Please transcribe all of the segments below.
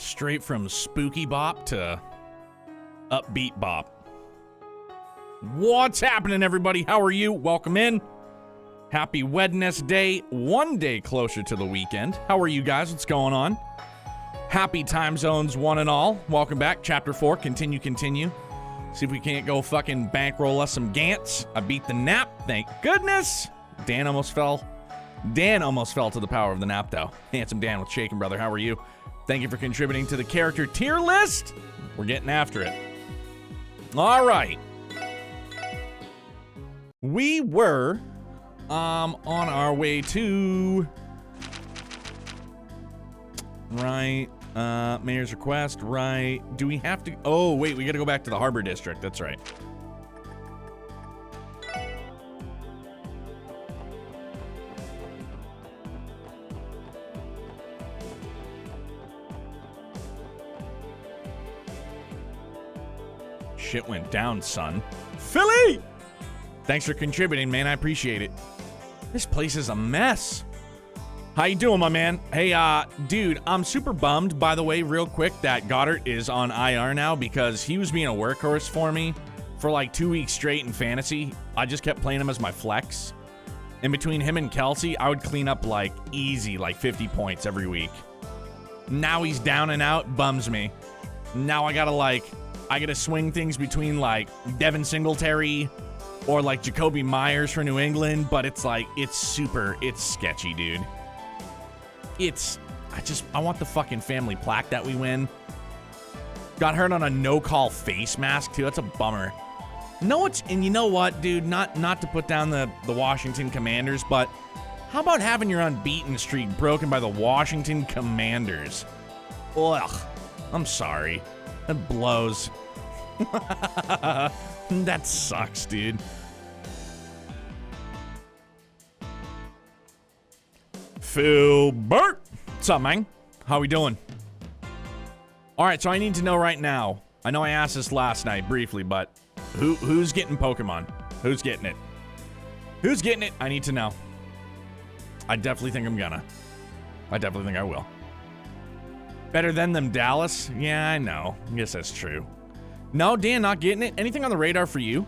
Straight from spooky bop to upbeat bop. What's happening, everybody? How are you? Welcome in. Happy Wednesday, one day closer to the weekend. How are you guys? What's going on? Happy time zones, one and all. Welcome back. Chapter 4, continue. See if we can't go fucking bankroll us some Gantz. I beat the nap, thank goodness. Dan almost fell to the power of the nap, though. Handsome Dan with Shaken Brother, how are you? Thank you for contributing to the character tier list. We're getting after it. All right. We were on our way to mayor's request, right? Do we have to? Oh, wait, we got to go back to the Harbor District. That's right. Shit went down, son. Philly! Thanks for contributing, man. I appreciate it. This place is a mess. How you doing, my man? Hey, dude, I'm super bummed, by the way, real quick, that Goddard is on IR now because he was being a workhorse for me for like 2 weeks straight in fantasy. I just kept playing him as my flex. In between him and Kelsey, I would clean up like easy, like 50 points every week. Now he's down and out, bums me. Now I gotta swing things between like Devin Singletary or like Jacoby Myers for New England, but it's like, it's sketchy, dude. I want the fucking family plaque that we win. Got hurt on a no-call face mask, too. That's a bummer. And you know what, dude? Not to put down the Washington Commanders, but how about having your unbeaten streak broken by the Washington Commanders? Ugh. I'm sorry. That blows. That sucks, dude. Philbert! What's up, man? How we doing? Alright, so I need to know right now. I know I asked this last night briefly, but who's getting Pokemon? Who's getting it? Who's getting it? I need to know. I definitely think I'm gonna. I definitely think I will. Better than them Dallas? Yeah, I know. I guess that's true. No, Dan, not getting it. Anything on the radar for you?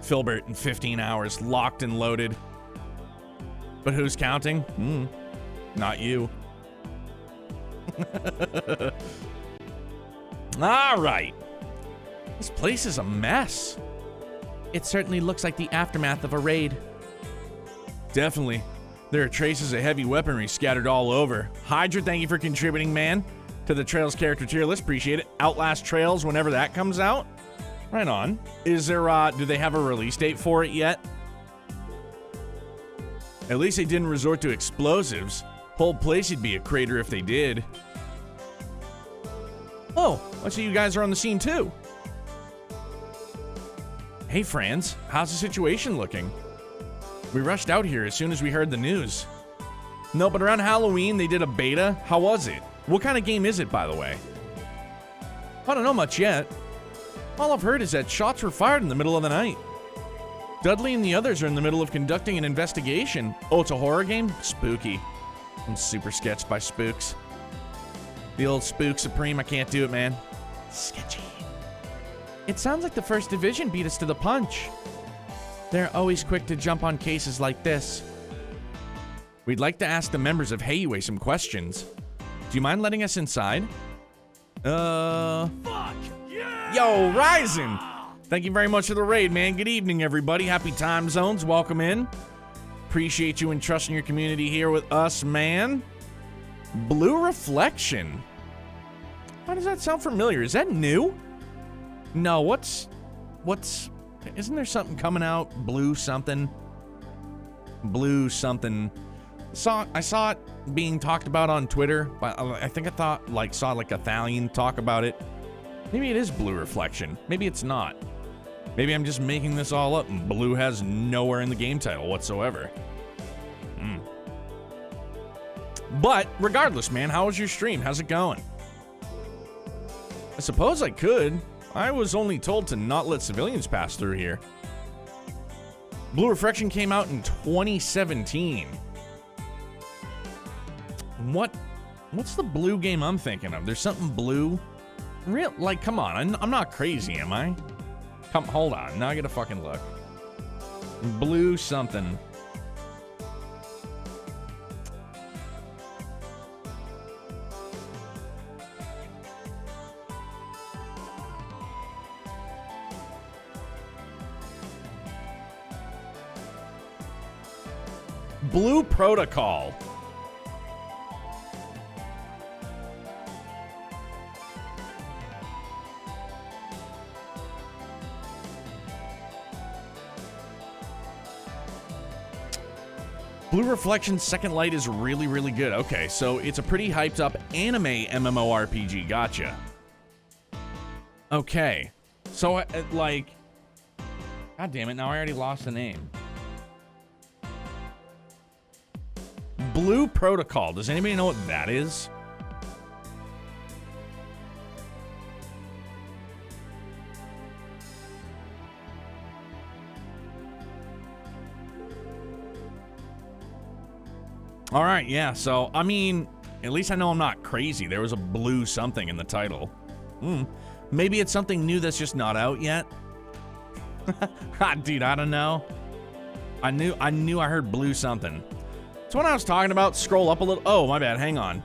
Filbert in 15 hours, locked and loaded. But who's counting? Not you. All right. This place is a mess. It certainly looks like the aftermath of a raid. Definitely. There are traces of heavy weaponry scattered all over. Hydra, thank you for contributing, man, to the Trails character tier list. Appreciate it. Outlast Trails, whenever that comes out. Right on. Is there, do they have a release date for it yet? At least they didn't resort to explosives. Whole place would be a crater if they did. Oh, I see you guys are on the scene too. Hey, Franz, how's the situation looking? We rushed out here as soon as we heard the news. No, but around Halloween, they did a beta. How was it? What kind of game is it, by the way? I don't know much yet. All I've heard is that shots were fired in the middle of the night. Dudley and the others are in the middle of conducting an investigation. Oh, it's a horror game? Spooky. I'm super sketched by spooks. The old Spook Supreme, I can't do it, man. Sketchy. It sounds like the First Division beat us to the punch. They're always quick to jump on cases like this. We'd like to ask the members of Hayway some questions. Do you mind letting us inside? Fuck yeah! Yo, Ryzen! Thank you very much for the raid, man. Good evening, everybody. Happy time zones. Welcome in. Appreciate you entrusting your community here with us, man. Blue Reflection. Why does that sound familiar? Is that new? No, what's... Isn't there something coming out? Blue something? Blue something. I saw it being talked about on Twitter, but I think I saw like a Thalion talk about it. Maybe it is Blue Reflection. Maybe it's not. Maybe I'm just making this all up and Blue has nowhere in the game title whatsoever. But regardless, man, how was your stream? How's it going? I suppose I could. I was only told to not let civilians pass through here. Blue Reflection came out in 2017. What's the blue game I'm thinking of? There's something blue. Real, like, come on. I'm not crazy, am I? Hold on. Now I gotta fucking look. Blue something. Blue Protocol. Blue Reflection's Second Light is really, really good. Okay, so it's a pretty hyped up anime MMORPG. Gotcha. Okay. So, like... God damn it, now I already lost the name. Blue Protocol. Does anybody know what that is? All right, yeah, so, I mean, at least I know I'm not crazy. There was a blue something in the title. Maybe it's something new that's just not out yet? Dude, I don't know. I knew I heard blue something. It's what I was talking about. Scroll up a little. Oh, my bad, hang on.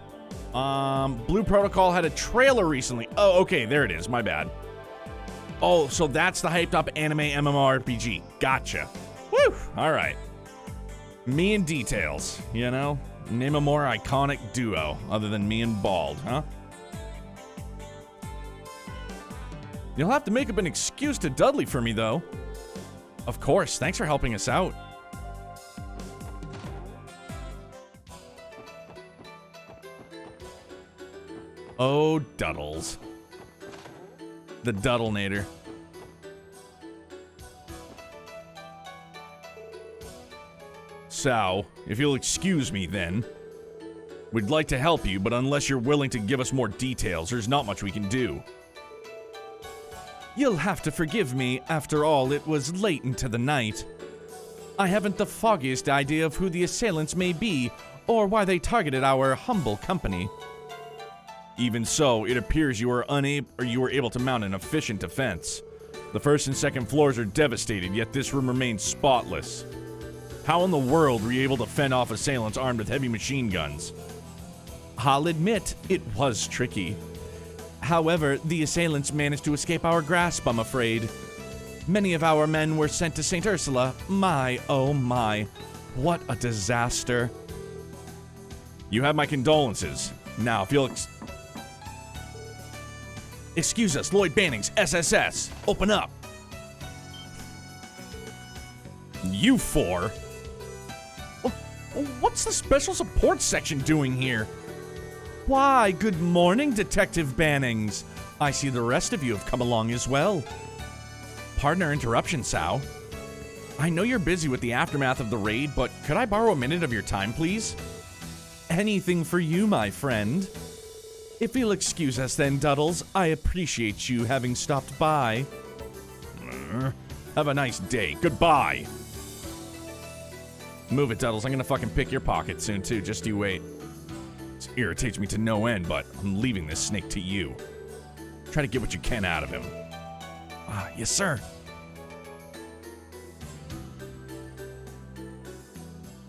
Blue Protocol had a trailer recently. Oh, okay, there it is, my bad. Oh, so that's the hyped up anime MMORPG. Gotcha. Woo, all right. Me and details, you know? Name a more iconic duo other than me and Bald, huh? You'll have to make up an excuse to Dudley for me, though. Of course, thanks for helping us out. Oh, Duddles. The Duddlenator. So, if you'll excuse me then, we'd like to help you, but unless you're willing to give us more details, there's not much we can do. You'll have to forgive me. After all, it was late into the night. I haven't the foggiest idea of who the assailants may be, or why they targeted our humble company. Even so, it appears you were able to mount an efficient defense. The first and second floors are devastated, yet this room remains spotless. How in the world were you able to fend off assailants armed with heavy machine guns? I'll admit, it was tricky. However, the assailants managed to escape our grasp, I'm afraid. Many of our men were sent to St. Ursula. My, oh my, what a disaster. You have my condolences. Now, if you'll excuse us, Lloyd Bannings, SSS, open up. You four? What's the special support section doing here? Why, good morning, Detective Bannings. I see the rest of you have come along as well. Pardon our interruption, Sal. I know you're busy with the aftermath of the raid, but could I borrow a minute of your time, please? Anything for you, my friend. If you'll excuse us then, Duddles, I appreciate you having stopped by. Have a nice day. Goodbye. Move it, Duddles. I'm gonna fucking pick your pocket soon, too. Just you wait. This irritates me to no end, but I'm leaving this snake to you. Try to get what you can out of him. Ah, yes, sir.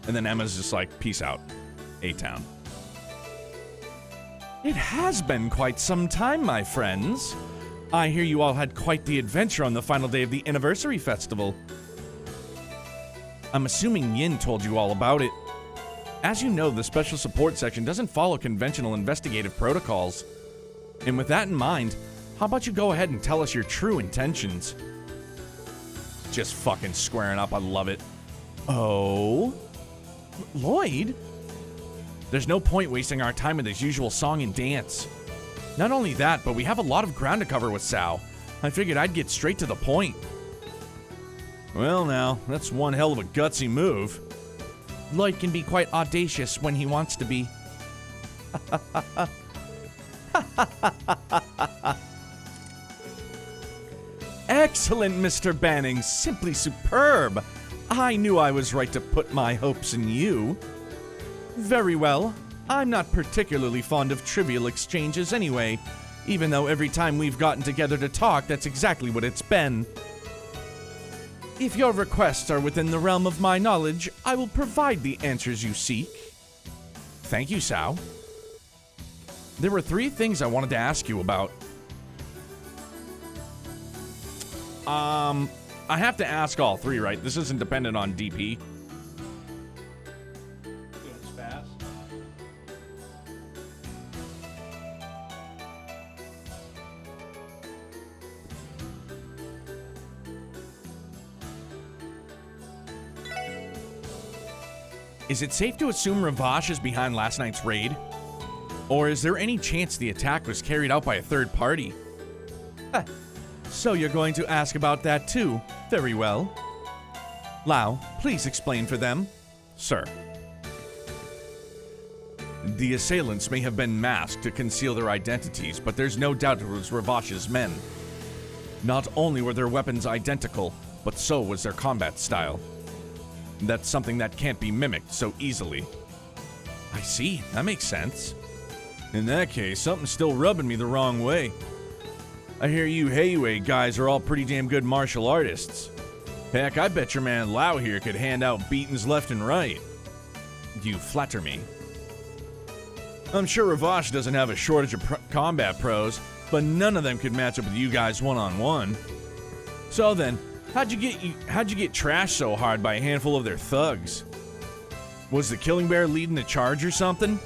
And then Emma's just like, peace out. A-Town. It has been quite some time, my friends. I hear you all had quite the adventure on the final day of the anniversary festival. I'm assuming Yin told you all about it. As you know, the special support section doesn't follow conventional investigative protocols. And with that in mind, how about you go ahead and tell us your true intentions? Just fucking squaring up, I love it. Oh? Lloyd? There's no point wasting our time with this usual song and dance. Not only that, but we have a lot of ground to cover with Sal. I figured I'd get straight to the point. Well now, that's one hell of a gutsy move. Lloyd can be quite audacious when he wants to be. Excellent, Mr. Banning. Simply superb. I knew I was right to put my hopes in you. Very well. I'm not particularly fond of trivial exchanges anyway, even though every time we've gotten together to talk, that's exactly what it's been. If your requests are within the realm of my knowledge, I will provide the answers you seek. Thank you, Sao. There were 3 things I wanted to ask you about. I have to ask all 3, right? This isn't dependent on DP. It's fast. Is it safe to assume Ravash is behind last night's raid? Or is there any chance the attack was carried out by a third party? Huh. So you're going to ask about that too? Very well. Lau, please explain for them. Sir. The assailants may have been masked to conceal their identities, but there's no doubt it was Ravash's men. Not only were their weapons identical, but so was their combat style. That's something that can't be mimicked so easily. I see, that makes sense. In that case, something's still rubbing me the wrong way. I hear you Heiyue guys are all pretty damn good martial artists. Heck, I bet your man Lau here could hand out beatings left and right. You flatter me. I'm sure Ravash doesn't have a shortage of combat pros, but none of them could match up with you guys one-on-one. So then, how'd you get trashed so hard by a handful of their thugs? Was the Killing Bear leading the charge or something?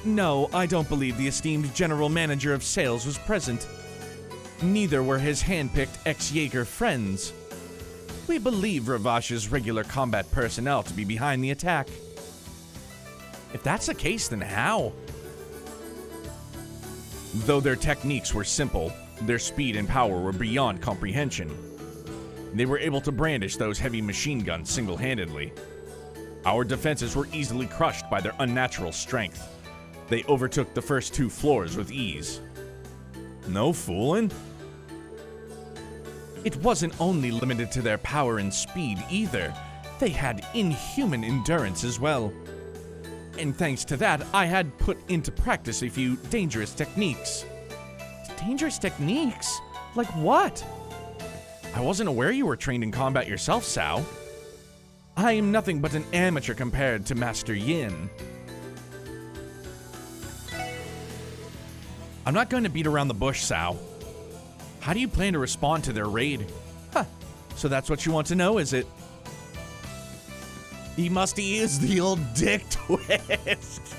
No, I don't believe the esteemed general manager of sales was present. Neither were his hand-picked ex-Jaeger friends. We believe Ravash's regular combat personnel to be behind the attack. If that's the case, then how? Though their techniques were simple, their speed and power were beyond comprehension. They were able to brandish those heavy machine guns single-handedly. Our defenses were easily crushed by their unnatural strength. They overtook the first 2 floors with ease. No fooling? It wasn't only limited to their power and speed either. They had inhuman endurance as well. And thanks to that, I had put into practice a few dangerous techniques. Dangerous techniques? Like what? I wasn't aware you were trained in combat yourself, Sao. I am nothing but an amateur compared to Master Yin. I'm not going to beat around the bush, Sao. How do you plan to respond to their raid? Huh, so that's what you want to know, is it? He must use the old dick twist.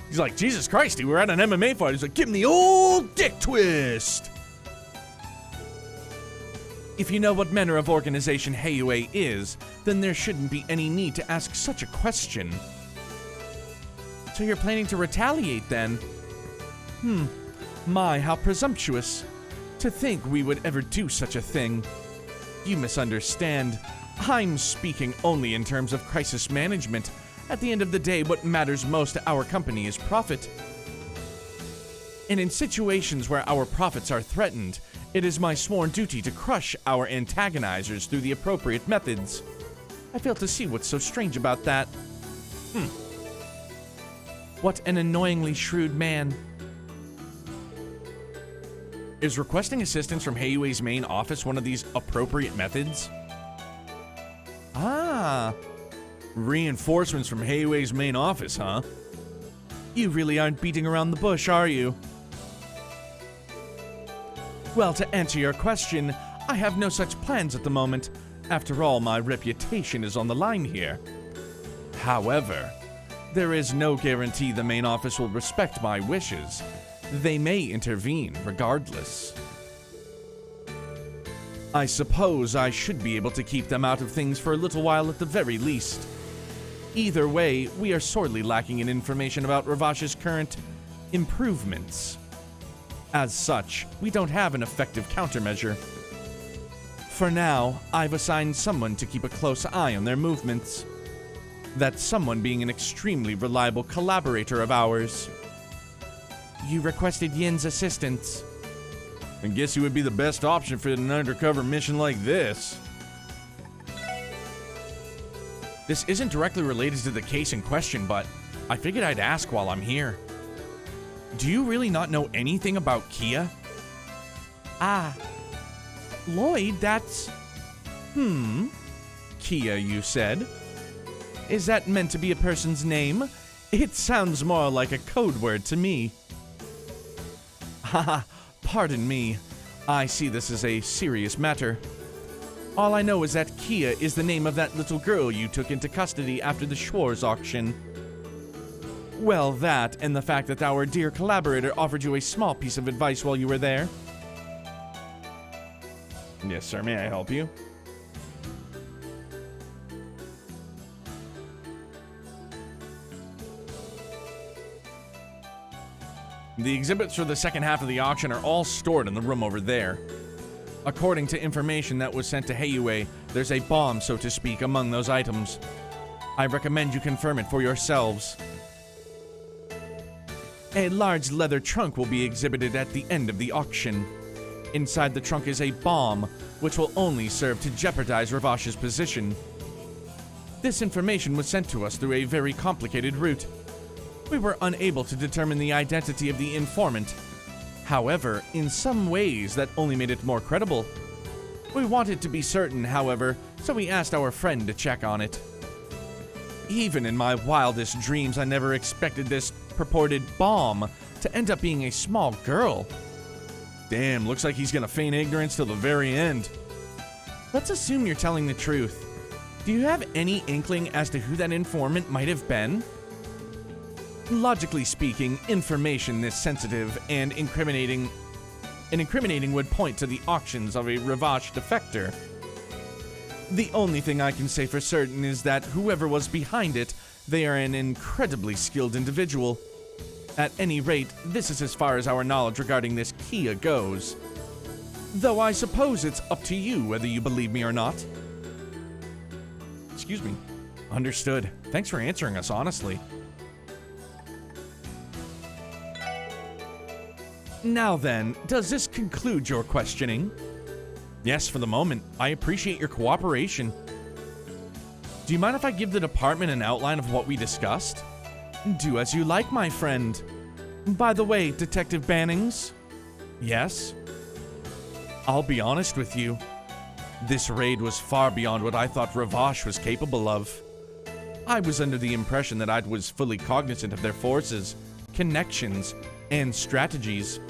He's like, Jesus Christ, we were at an MMA fight. He's like, give him the old dick twist. If you know what manner of organization Heiyue is, then there shouldn't be any need to ask such a question. So you're planning to retaliate then? My, how presumptuous. To think we would ever do such a thing. You misunderstand. I'm speaking only in terms of crisis management. At the end of the day, what matters most to our company is profit. And in situations where our profits are threatened, it is my sworn duty to crush our antagonizers through the appropriate methods. I fail to see what's so strange about that. What an annoyingly shrewd man. Is requesting assistance from Heiyue's main office one of these appropriate methods? Ah, reinforcements from Heiyue's main office, huh? You really aren't beating around the bush, are you? Well, to answer your question, I have no such plans at the moment. After all, my reputation is on the line here. However, there is no guarantee the main office will respect my wishes. They may intervene regardless. I suppose I should be able to keep them out of things for a little while at the very least. Either way, we are sorely lacking in information about Ravash's current improvements. As such, we don't have an effective countermeasure. For now, I've assigned someone to keep a close eye on their movements. That someone being an extremely reliable collaborator of ours. You requested Yin's assistance. I guess he would be the best option for an undercover mission like this. This isn't directly related to the case in question, but I figured I'd ask while I'm here. Do you really not know anything about Kia? Ah, Lloyd, that's... Kia, you said? Is that meant to be a person's name? It sounds more like a code word to me. Haha, pardon me. I see this as a serious matter. All I know is that Kia is the name of that little girl you took into custody after the Schwarz auction. Well, that, and the fact that our dear collaborator offered you a small piece of advice while you were there. Yes, sir, may I help you? The exhibits for the second half of the auction are all stored in the room over there. According to information that was sent to Heiyue, there's a bomb, so to speak, among those items. I recommend you confirm it for yourselves. A large leather trunk will be exhibited at the end of the auction. Inside the trunk is a bomb, which will only serve to jeopardize Ravash's position. This information was sent to us through a very complicated route. We were unable to determine the identity of the informant. However, in some ways that only made it more credible. We wanted to be certain, however, so we asked our friend to check on it. Even in my wildest dreams, I never expected this purported bomb to end up being a small girl. Damn, looks like he's gonna feign ignorance till the very end. Let's assume you're telling the truth. Do you have any inkling as to who that informant might have been? Logically speaking, information this sensitive and incriminating would point to the auctions of a Ravash defector. The only thing I can say for certain is that whoever was behind it, they are an incredibly skilled individual. At any rate, this is as far as our knowledge regarding this Kia goes. Though I suppose it's up to you whether you believe me or not. Excuse me. Understood. Thanks for answering us honestly. Now then, does this conclude your questioning? Yes, for the moment. I appreciate your cooperation. Do you mind if I give the department an outline of what we discussed? Do as you like, my friend. By the way, Detective Bannings? Yes? I'll be honest with you. This raid was far beyond what I thought Ravash was capable of. I was under the impression that I was fully cognizant of their forces, connections, and strategies.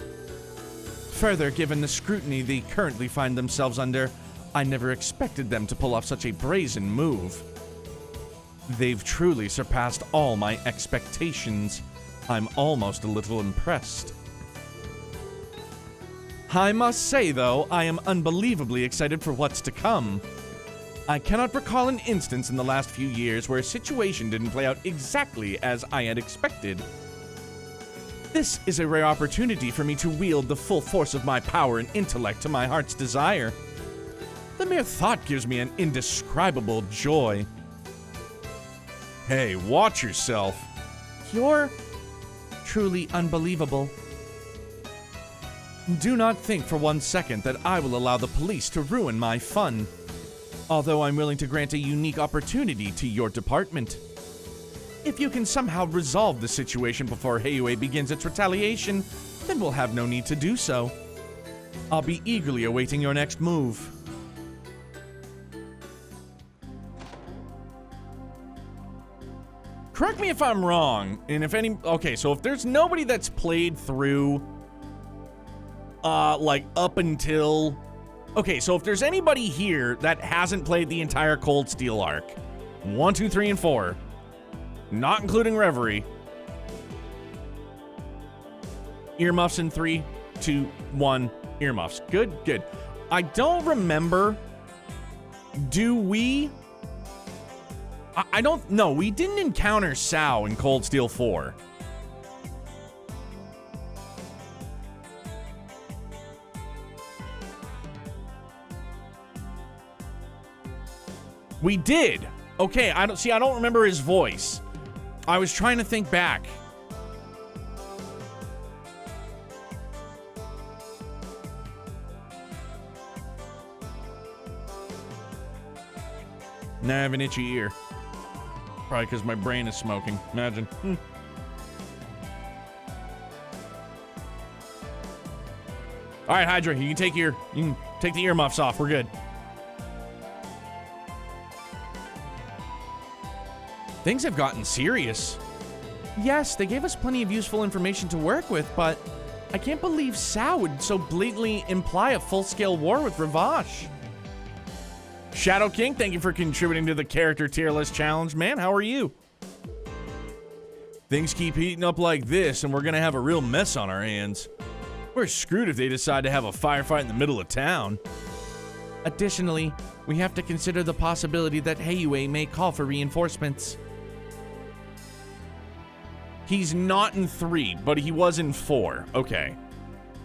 Further, given the scrutiny they currently find themselves under, I never expected them to pull off such a brazen move. They've truly surpassed all my expectations. I'm almost a little impressed. I must say, though, I am unbelievably excited for what's to come. I cannot recall an instance in the last few years where a situation didn't play out exactly as I had expected. This is a rare opportunity for me to wield the full force of my power and intellect to my heart's desire. The mere thought gives me an indescribable joy. Hey, watch yourself. You're truly unbelievable. Do not think for 1 second that I will allow the police to ruin my fun. Although I'm willing to grant a unique opportunity to your department. If you can somehow resolve the situation before Heiyue begins its retaliation, then we'll have no need to do so. I'll be eagerly awaiting your next move. Correct me if I'm wrong, and if any... Okay, so if there's nobody that's played through, like, up until... Okay, so if there's anybody here that hasn't played the entire Cold Steel arc, 1, 2, 3, and 4... not including Reverie. Earmuffs in 3, 2, 1. Earmuffs. Good, good. I don't remember. Do we? I don't know. We didn't encounter Sao in Cold Steel 4. We did. Okay, I don't remember his voice. I was trying to think back. Now I have an itchy ear. Probably because my brain is smoking. Imagine. All right, Hydra, you can take the earmuffs off. We're good. Things have gotten serious. Yes, they gave us plenty of useful information to work with, but I can't believe Sao would so blatantly imply a full-scale war with Ravash. Shadow King, thank you for contributing to the character tier list challenge, man. How are you? Things keep heating up like this, and we're gonna have a real mess on our hands. We're screwed if they decide to have a firefight in the middle of town. Additionally, we have to consider the possibility that Heiyue may call for reinforcements. He's not in 3, but he was in 4. Okay.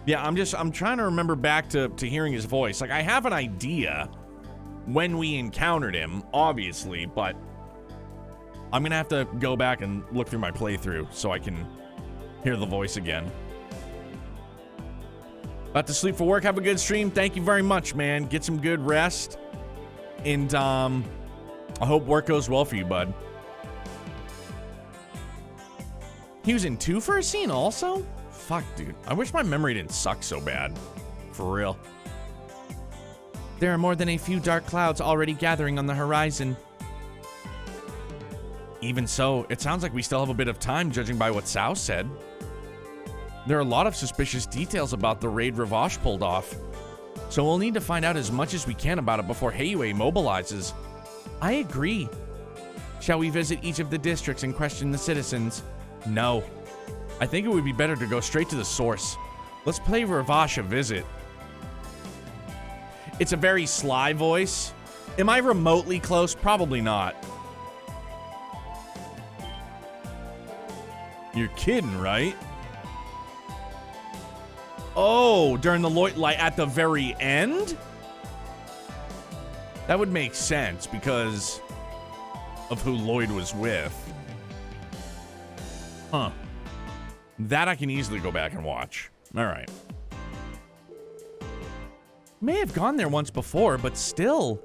Yeah, I'm trying to remember back to hearing his voice. Like, I have an idea when we encountered him, obviously, but I'm gonna have to go back and look through my playthrough so I can hear the voice again. About to sleep for work. Have a good stream. Thank you very much, man. Get some good rest. And I hope work goes well for you, bud. He was in 2 for a scene also? Fuck, dude. I wish my memory didn't suck so bad. For real. There are more than a few dark clouds already gathering on the horizon. Even so, it sounds like we still have a bit of time, judging by what Sao said. There are a lot of suspicious details about the raid Ravash pulled off, so we'll need to find out as much as we can about it before Heiyue mobilizes. I agree. Shall we visit each of the districts and question the citizens? No. I think it would be better to go straight to the source. Let's pay Ravash a visit. It's a very sly voice. Am I remotely close? Probably not. You're kidding, right? Oh, during the Lloyd, like at the very end? That would make sense because of who Lloyd was with. Huh. That I can easily go back and watch. All right. May have gone there once before, but still.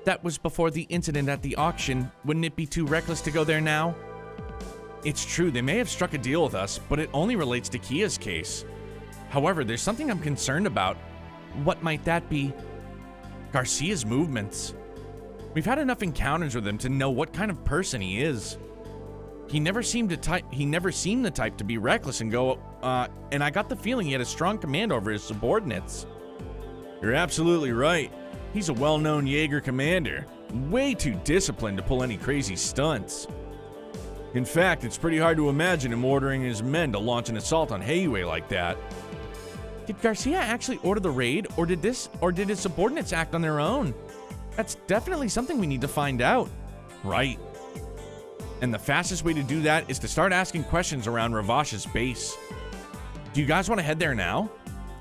That was before the incident at the auction. Wouldn't it be too reckless to go there now? It's true, they may have struck a deal with us, but it only relates to Kia's case. However, there's something I'm concerned about. What might that be? Garcia's movements. We've had enough encounters with him to know what kind of person he is. He never seemed the type to be reckless and go, and I got the feeling he had a strong command over his subordinates. You're absolutely right. He's a well-known Jaeger commander. Way too disciplined to pull any crazy stunts. In fact, it's pretty hard to imagine him ordering his men to launch an assault on Heiyue like that. Did Garcia actually order the raid, or did his subordinates act on their own? That's definitely something we need to find out. Right. And the fastest way to do that is to start asking questions around Ravash's base. Do you guys want to head there now?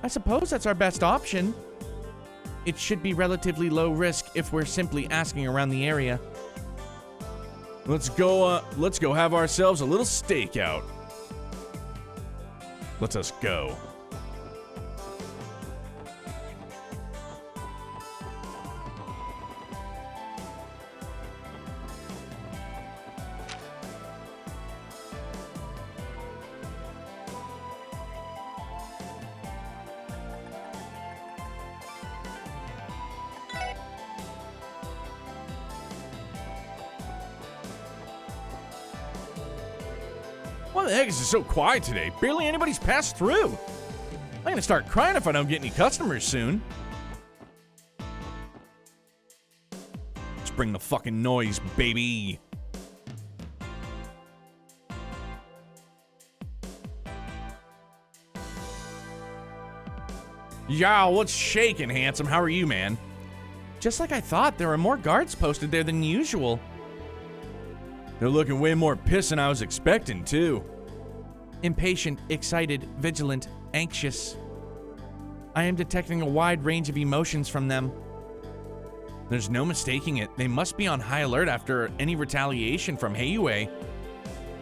I suppose that's our best option. It should be relatively low risk if we're simply asking around the area. Let's go have ourselves a little stakeout. Let us go. Why the heck is it so quiet today? Barely anybody's passed through. I'm gonna start crying if I don't get any customers soon. Let's bring the fucking noise, baby. Yow, what's shaking, handsome? How are you, man? Just like I thought, there are more guards posted there than usual. They're looking way more pissed than I was expecting, too. Impatient, excited, vigilant, anxious. I am detecting a wide range of emotions from them. There's no mistaking it. They must be on high alert after any retaliation from Heiyue.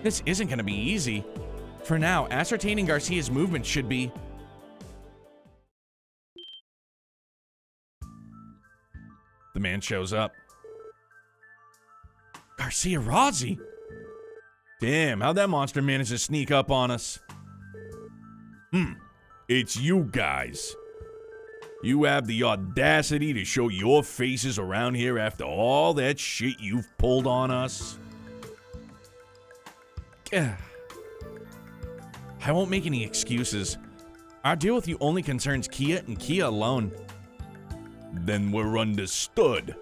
This isn't going to be easy. For now, ascertaining Garcia's movement should be... The man shows up. Garcia Rossi? Damn, how'd that monster manage to sneak up on us? It's you guys. You have the audacity to show your faces around here after all that shit you've pulled on us? I won't make any excuses. Our deal with you only concerns Kia and Kia alone. Then we're understood.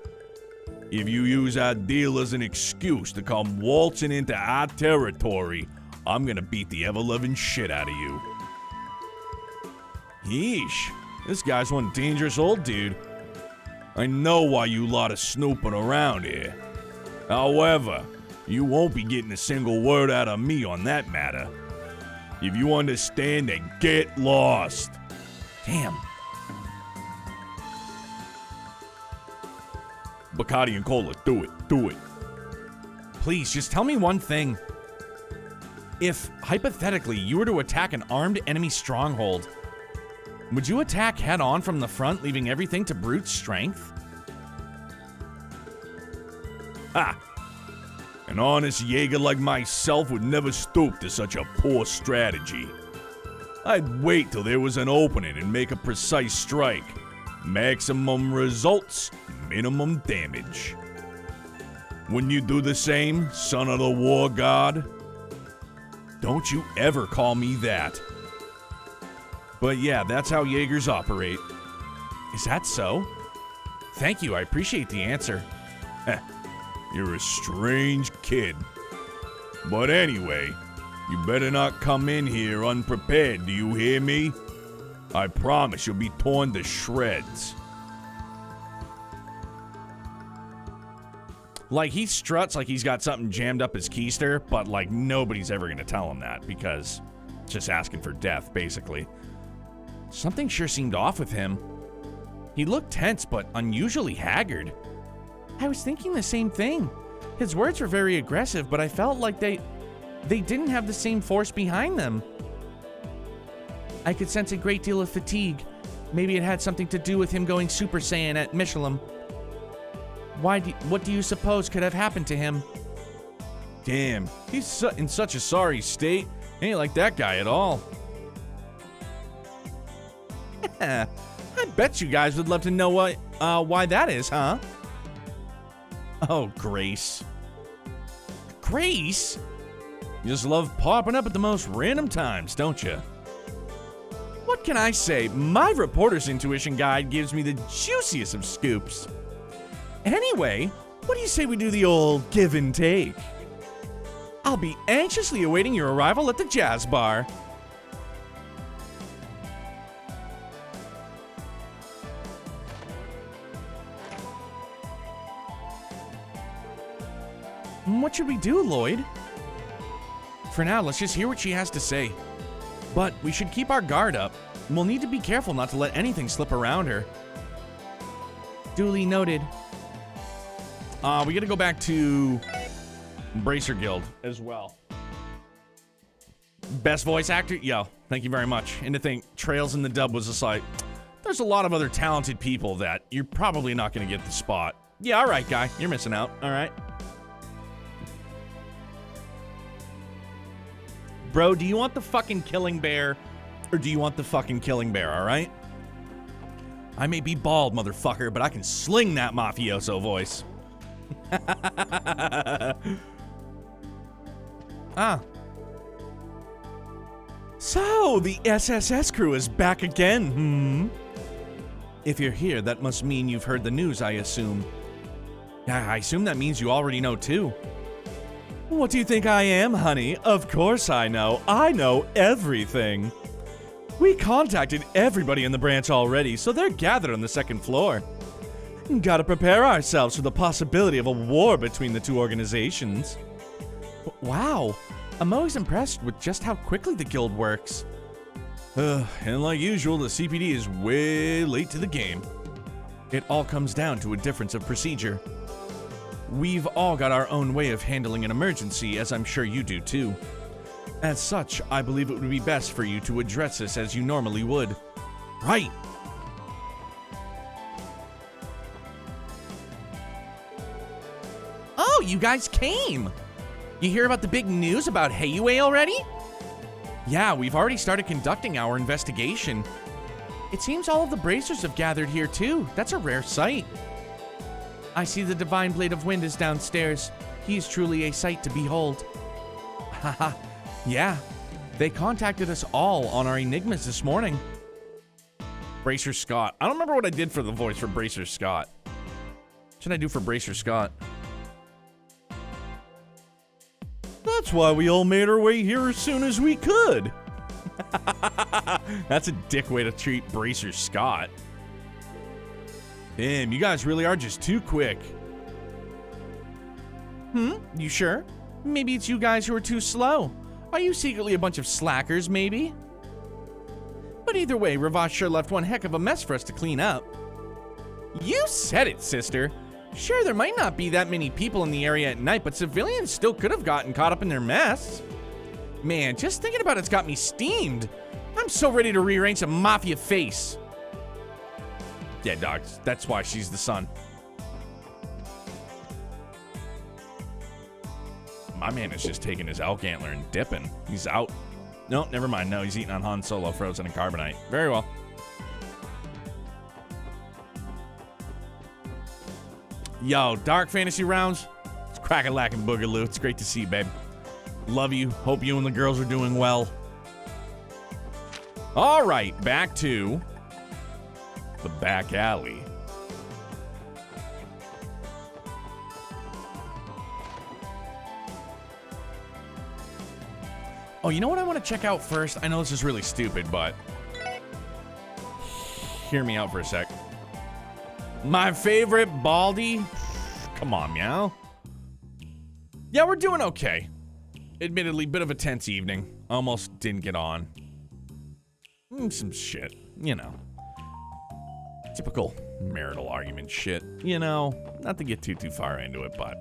If you use our deal as an excuse to come waltzing into our territory, I'm gonna beat the ever-loving shit out of you. Yeesh, this guy's one dangerous old dude. I know why you lot are snooping around here. However, you won't be getting a single word out of me on that matter. If you understand, then get lost. Damn. Bacardi and Cola, do it. Please, just tell me one thing. If, hypothetically, you were to attack an armed enemy stronghold, would you attack head-on from the front, leaving everything to brute strength? Ha! An honest Jaeger like myself would never stoop to such a poor strategy. I'd wait till there was an opening and make a precise strike. Maximum results, minimum damage. Wouldn't you do the same, son of the war god? Don't you ever call me that. But yeah, that's how Jaegers operate. Is that so? Thank you, I appreciate the answer. You're a strange kid. But anyway, you better not come in here unprepared, do you hear me? I promise you'll be torn to shreds. Like, he struts like he's got something jammed up his keister, but like nobody's ever gonna tell him that because it's just asking for death, basically. Something sure seemed off with him. He looked tense, but unusually haggard. I was thinking the same thing. His words were very aggressive, but I felt like they didn't have the same force behind them. I could sense a great deal of fatigue. Maybe it had something to do with him going Super Saiyan at Michelin. What do you suppose could have happened to him? Damn, he's in such a sorry state. Ain't like that guy at all. I bet you guys would love to know why that is, huh? Oh, Grace. Grace? You just love popping up at the most random times, don't you? What can I say? My reporter's intuition guide gives me the juiciest of scoops. Anyway, what do you say we do the old give and take? I'll be anxiously awaiting your arrival at the jazz bar. What should we do, Lloyd? For now, let's just hear what she has to say. But we should keep our guard up. We'll need to be careful not to let anything slip around her. Duly noted. We gotta go back to Bracer Guild as well. Best voice actor? Yo, thank you very much. And to think, Trails in the dub was just like, there's a lot of other talented people that you're probably not gonna get the spot. Yeah, alright, guy. You're missing out. Alright. Bro, do you want the fucking killing bear? Or do you want the fucking killing bear, alright? I may be bald, motherfucker, but I can sling that mafioso voice. So, the SSS crew is back again, If you're here, that must mean you've heard the news, I assume. I assume that means you already know, too. What do you think I am, honey? Of course I know. I know everything. We contacted everybody in the branch already, so they're gathered on the second floor. Gotta prepare ourselves for the possibility of a war between the two organizations. Wow, I'm always impressed with just how quickly the guild works. And like usual, the CPD is way late to the game. It all comes down to a difference of procedure. We've all got our own way of handling an emergency, as I'm sure you do too. As such, I believe it would be best for you to address this as you normally would. Right! you guys came. You hear about the big news about Heiyue already? Yeah, we've already started conducting our investigation. It seems all of the bracers have gathered here too. That's a rare sight. I see the Divine Blade of Wind is downstairs. He is truly a sight to behold. Haha, yeah. They contacted us all on our enigmas this morning. Bracer Scott. I don't remember what I did for the voice for Bracer Scott. What should I do for Bracer Scott? That's why we all made our way here as soon as we could. That's a dick way to treat Bracer Scott. Damn, you guys really are just too quick. You sure? Maybe it's you guys who are too slow. Are you secretly a bunch of slackers, maybe? But either way, Ravash sure left one heck of a mess for us to clean up. You said it, sister. Sure, there might not be that many people in the area at night, but civilians still could have gotten caught up in their mess. Man, just thinking about it's got me steamed. I'm so ready to rearrange some mafia face. Yeah, dog, that's why she's the son. My man is just taking his elk antler and dipping. He's out. No, never mind. No, he's eating on Han Solo, frozen in carbonite. Very well. Yo, Dark Fantasy Rounds. It's crack-a-lackin' boogaloo. It's great to see you, babe. Love you. Hope you and the girls are doing well. All right, back to the back alley. Oh, you know what I want to check out first? I know this is really stupid, but hear me out for a sec. My favorite Baldy. Come on, meow. Yeah, we're doing okay. Admittedly, bit of a tense evening. Almost didn't get on. Some shit, you know. Typical marital argument shit, you know. Not to get too far into it, but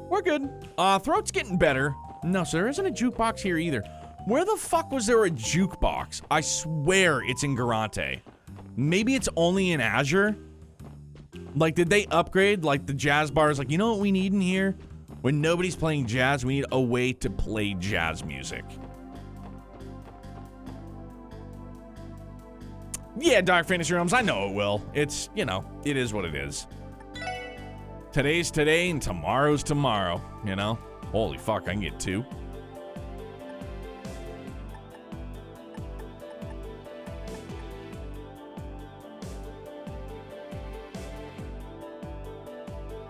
we're good. Throat's getting better. No, so there isn't a jukebox here either. Where the fuck was there a jukebox? I swear it's in Garante. Maybe it's only in Azure? Like, did they upgrade, like, the jazz bars? Like, you know what we need in here? When nobody's playing jazz, we need a way to play jazz music. Yeah, Dark Fantasy Realms, I know it will. It's, you know, it is what it is. Today's today and tomorrow's tomorrow, you know? Holy fuck, I can get two.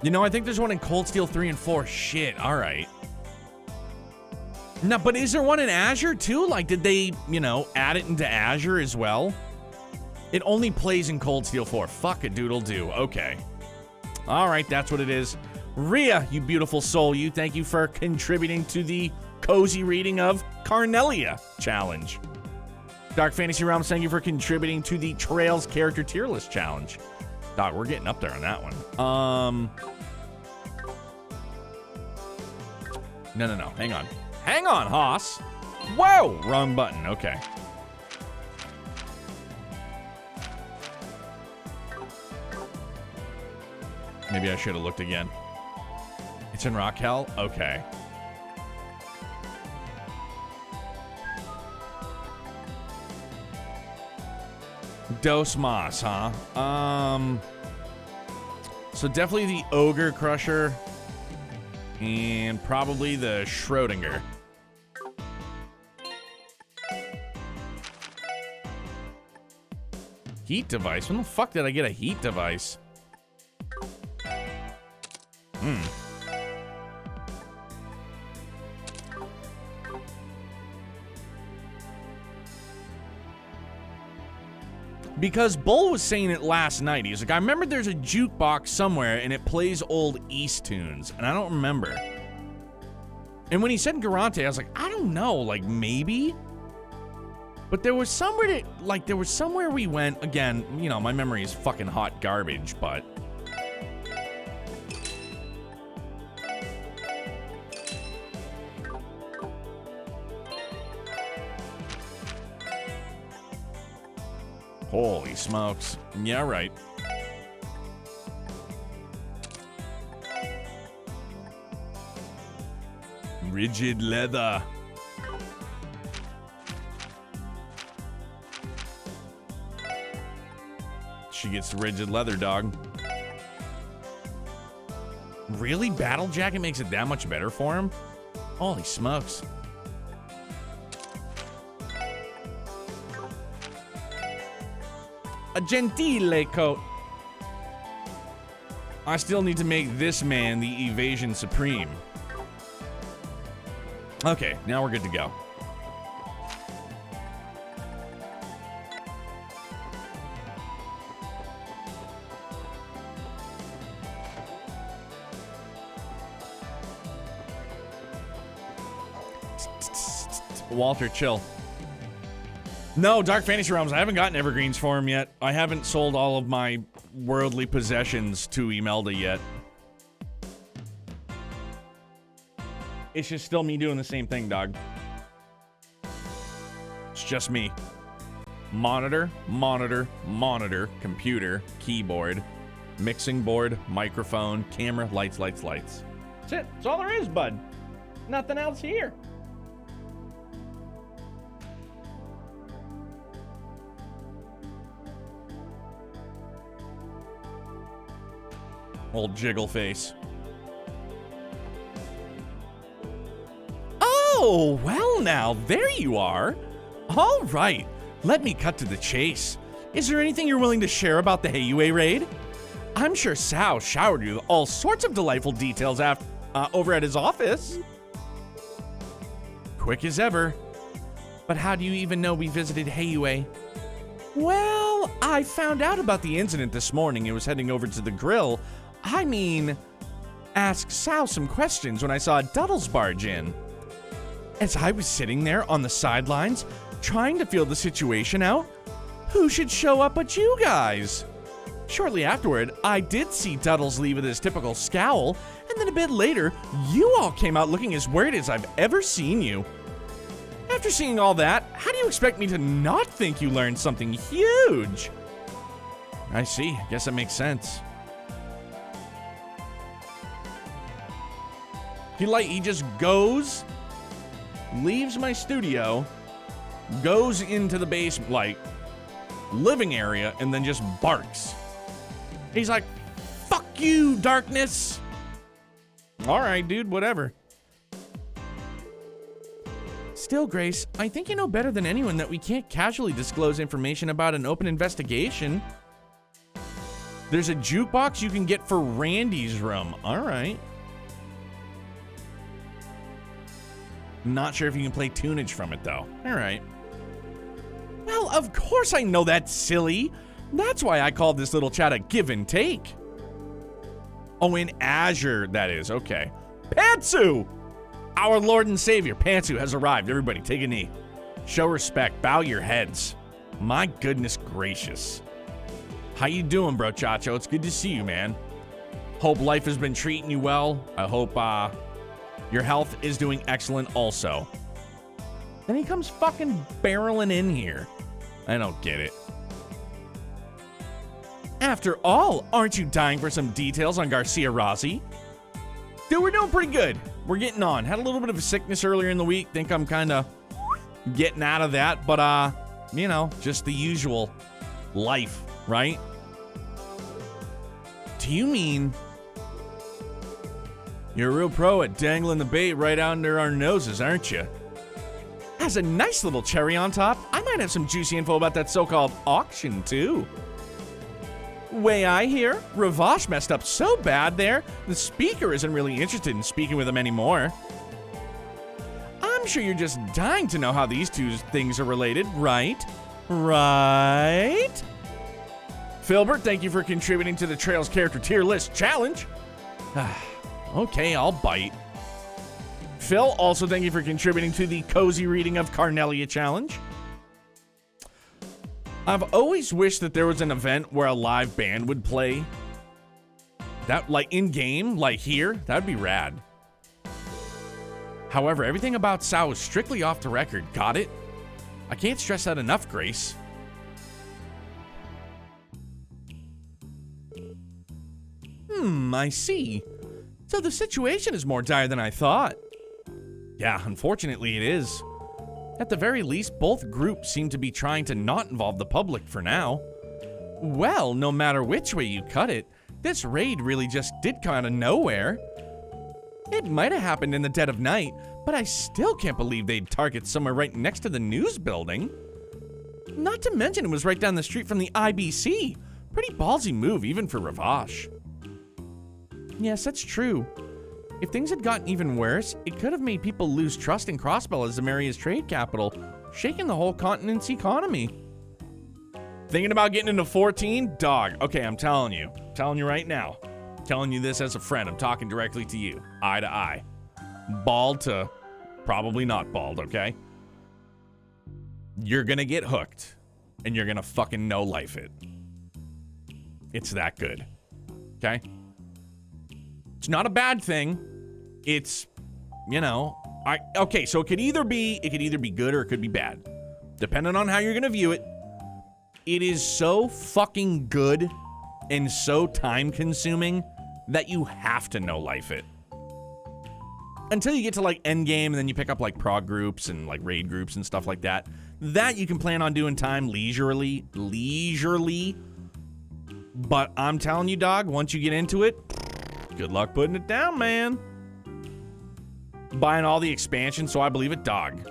You know, I think there's one in Cold Steel 3 and 4. Shit, alright. No, but is there one in Azure too? Like, did they, you know, add it into Azure as well? It only plays in Cold Steel 4. Fuck a doodle do. Okay. Alright, that's what it is. Rhea, you beautiful soul, you, thank you for contributing to the cozy reading of Carnelia challenge. Dark Fantasy Realms, thank you for contributing to the Trails character tier list challenge. Dog, we're getting up there on that one. No. Hang on. Hang on, Haas. Whoa! Wrong button. Okay. Maybe I should have looked again. It's in Raquel? Okay. Dos Mas, huh? So definitely the Ogre Crusher and probably the Schrodinger. Heat device? When the fuck did I get a heat device? Because Bull was saying it last night. He was like, I remember there's a jukebox somewhere and it plays old East tunes. And I don't remember. And when he said Garante, I was like, I don't know. Like, maybe? But there was somewhere that, like, there was somewhere we went. Again, you know, my memory is fucking hot garbage, but... Holy smokes. Yeah, right. Rigid leather. She gets rigid leather, dog. Really? Battle Jacket makes it that much better for him? Holy smokes. A Gentile coat. I still need to make this man the Evasion Supreme. Okay, now we're good to go. Walter, chill. No, Dark Fantasy Realms, I haven't gotten evergreens for him yet. I haven't sold all of my worldly possessions to Imelda yet. It's just still me doing the same thing, dog. It's just me. Monitor, monitor, monitor, computer, keyboard, mixing board, microphone, camera, lights, lights, lights. That's it. That's all there is, bud. Nothing else here. Old jiggle face. Oh, well now, there you are. All right, let me cut to the chase. Is there anything you're willing to share about the Heiyue raid? I'm sure Sao showered you with all sorts of delightful details over at his office. Quick as ever. But how do you even know we visited Heiyue? Well, I found out about the incident this morning. I was heading over to the grill. I mean, ask Sao some questions when I saw Duddles barge in. As I was sitting there on the sidelines, trying to feel the situation out, who should show up but you guys? Shortly afterward, I did see Duddles leave with his typical scowl, and then a bit later, you all came out looking as worried as I've ever seen you. After seeing all that, how do you expect me to not think you learned something huge? I see. I guess that makes sense. He just goes, leaves my studio, goes into the basement, like, living area, and then just barks. He's like, fuck you, darkness. All right, dude, whatever. Still, Grace, I think you know better than anyone that we can't casually disclose information about an open investigation. There's a jukebox you can get for Randy's room. All right. Not sure if you can play tunage from it, though. All right. Well, of course I know that, silly. That's why I called this little chat a give and take. Oh, in Azure, that is. Okay. Pantsu! Our Lord and Savior, Pantsu, has arrived. Everybody, take a knee. Show respect. Bow your heads. My goodness gracious. How you doing, bro, Chacho? It's good to see you, man. Hope life has been treating you well. I hope, your health is doing excellent also. Then he comes fucking barreling in here. I don't get it. After all, aren't you dying for some details on Garcia Rossi? Dude, we're doing pretty good. We're getting on. Had a little bit of a sickness earlier in the week. Think I'm kind of getting out of that. But, you know, just the usual life, right? Do you mean... You're a real pro at dangling the bait right out under our noses, aren't you? As a nice little cherry on top, I might have some juicy info about that so-called auction, too. Way I hear, Ravash messed up so bad there, the speaker isn't really interested in speaking with him anymore. I'm sure you're just dying to know how these two things are related, right? Right? Filbert, thank you for contributing to the Trails Character Tier List Challenge. Okay, I'll bite. Phil, also thank you for contributing to the cozy reading of Carnelia Challenge. I've always wished that there was an event where a live band would play. That, like, in-game, like here, that'd be rad. However, everything about Sao is strictly off the record. Got it? I can't stress that enough, Grace. I see. So the situation is more dire than I thought. Yeah, unfortunately it is. At the very least, both groups seem to be trying to not involve the public for now. Well, no matter which way you cut it, this raid really just did kind of nowhere. It might have happened in the dead of night, but I still can't believe they'd target somewhere right next to the news building. Not to mention it was right down the street from the IBC. Pretty ballsy move, even for Ravash. Yes, that's true. If things had gotten even worse, it could have made people lose trust in Crossbell as Zemaria's trade capital, shaking the whole continent's economy. Thinking about getting into 14? Dog, okay, I'm telling you right now. Telling you this as a friend, I'm talking directly to you, eye to eye. Bald to probably not bald, okay? You're gonna get hooked, and you're gonna fucking no-life it. It's that good, okay? It's not a bad thing. It's, you know, okay, so it could either be good or it could be bad. Depending on how you're gonna view it. It is so fucking good and so time-consuming that you have to no-life it. Until you get to like endgame and then you pick up like prog groups and like raid groups and stuff like that. That you can plan on doing time leisurely. But I'm telling you, dog, once you get into it, good luck putting it down, man. Buying all the expansions, so I believe it, dog.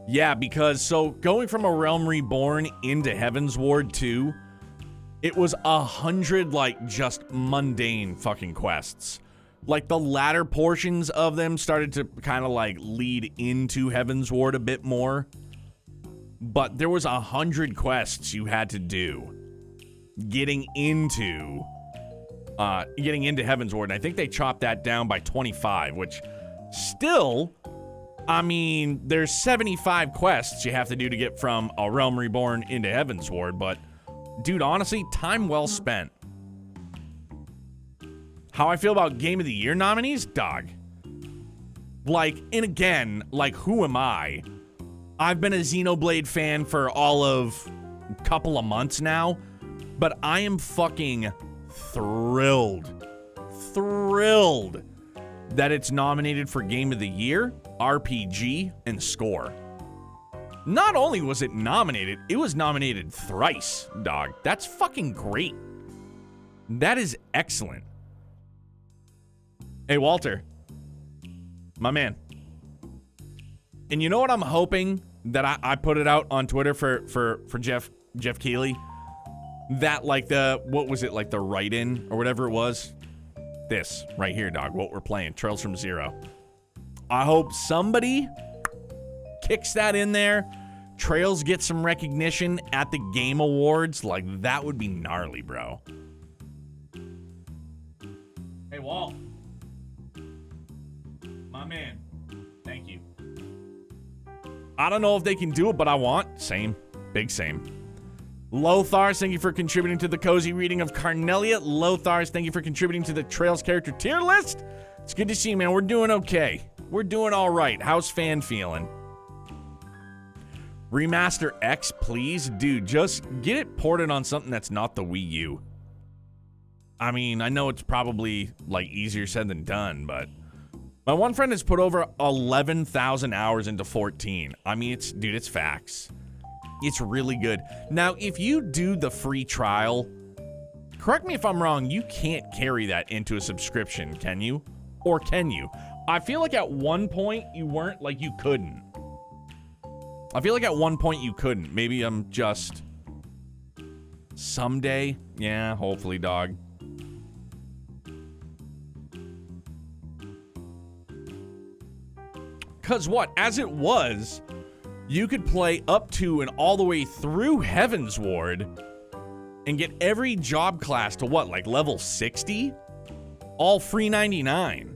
Yeah, because so going from A Realm Reborn into Heaven's Ward 2, it was 100 like just mundane fucking quests. Like the latter portions of them started to kind of like lead into Heaven's Ward a bit more. But there was 100 quests you had to do getting into Heaven's Ward. And I think they chopped that down by 25, which still, I mean, there's 75 quests you have to do to get from A Realm Reborn into Heaven's Ward, but dude, honestly, time well spent. How I feel about Game of the Year nominees? Dog. Like, and again, like, who am I? I've been a Xenoblade fan for all of a couple of months now, but I am fucking thrilled that it's nominated for Game of the Year, RPG, and Score. Not only was it nominated, it was nominated thrice, dog. That's fucking great. That is excellent. Hey, Walter. My man. And you know what I'm hoping that I put it out on Twitter for Jeff Keighley? That like what was it, like the write-in or whatever it was? This right here, dog, what we're playing, Trails from Zero. I hope somebody kicks that in there. Trails get some recognition at the Game Awards. Like, that would be gnarly, bro. Hey, Walt. My man. Thank you. I don't know if they can do it, but I want. Same. Big same. Lothars, thank you for contributing to the cozy reading of Carnelia. Lothars, thank you for contributing to the Trails character tier list. It's good to see you, man. We're doing okay. We're doing all right. How's Fan feeling? Remaster X, please. Dude, just get it ported on something that's not the Wii U. I mean, I know it's probably, like, easier said than done, but my one friend has put over 11,000 hours into 14. I mean, it's facts. It's really good. Now, if you do the free trial, correct me if I'm wrong, you can't carry that into a subscription, can you? Or can you? I feel like at one point you weren't, like you couldn't. I feel like at one point you couldn't. Maybe I'm just... Someday? Yeah, hopefully, dog. Because what? As it was, you could play up to and all the way through Heaven's Ward and get every job class to what? Like level 60? All free 99.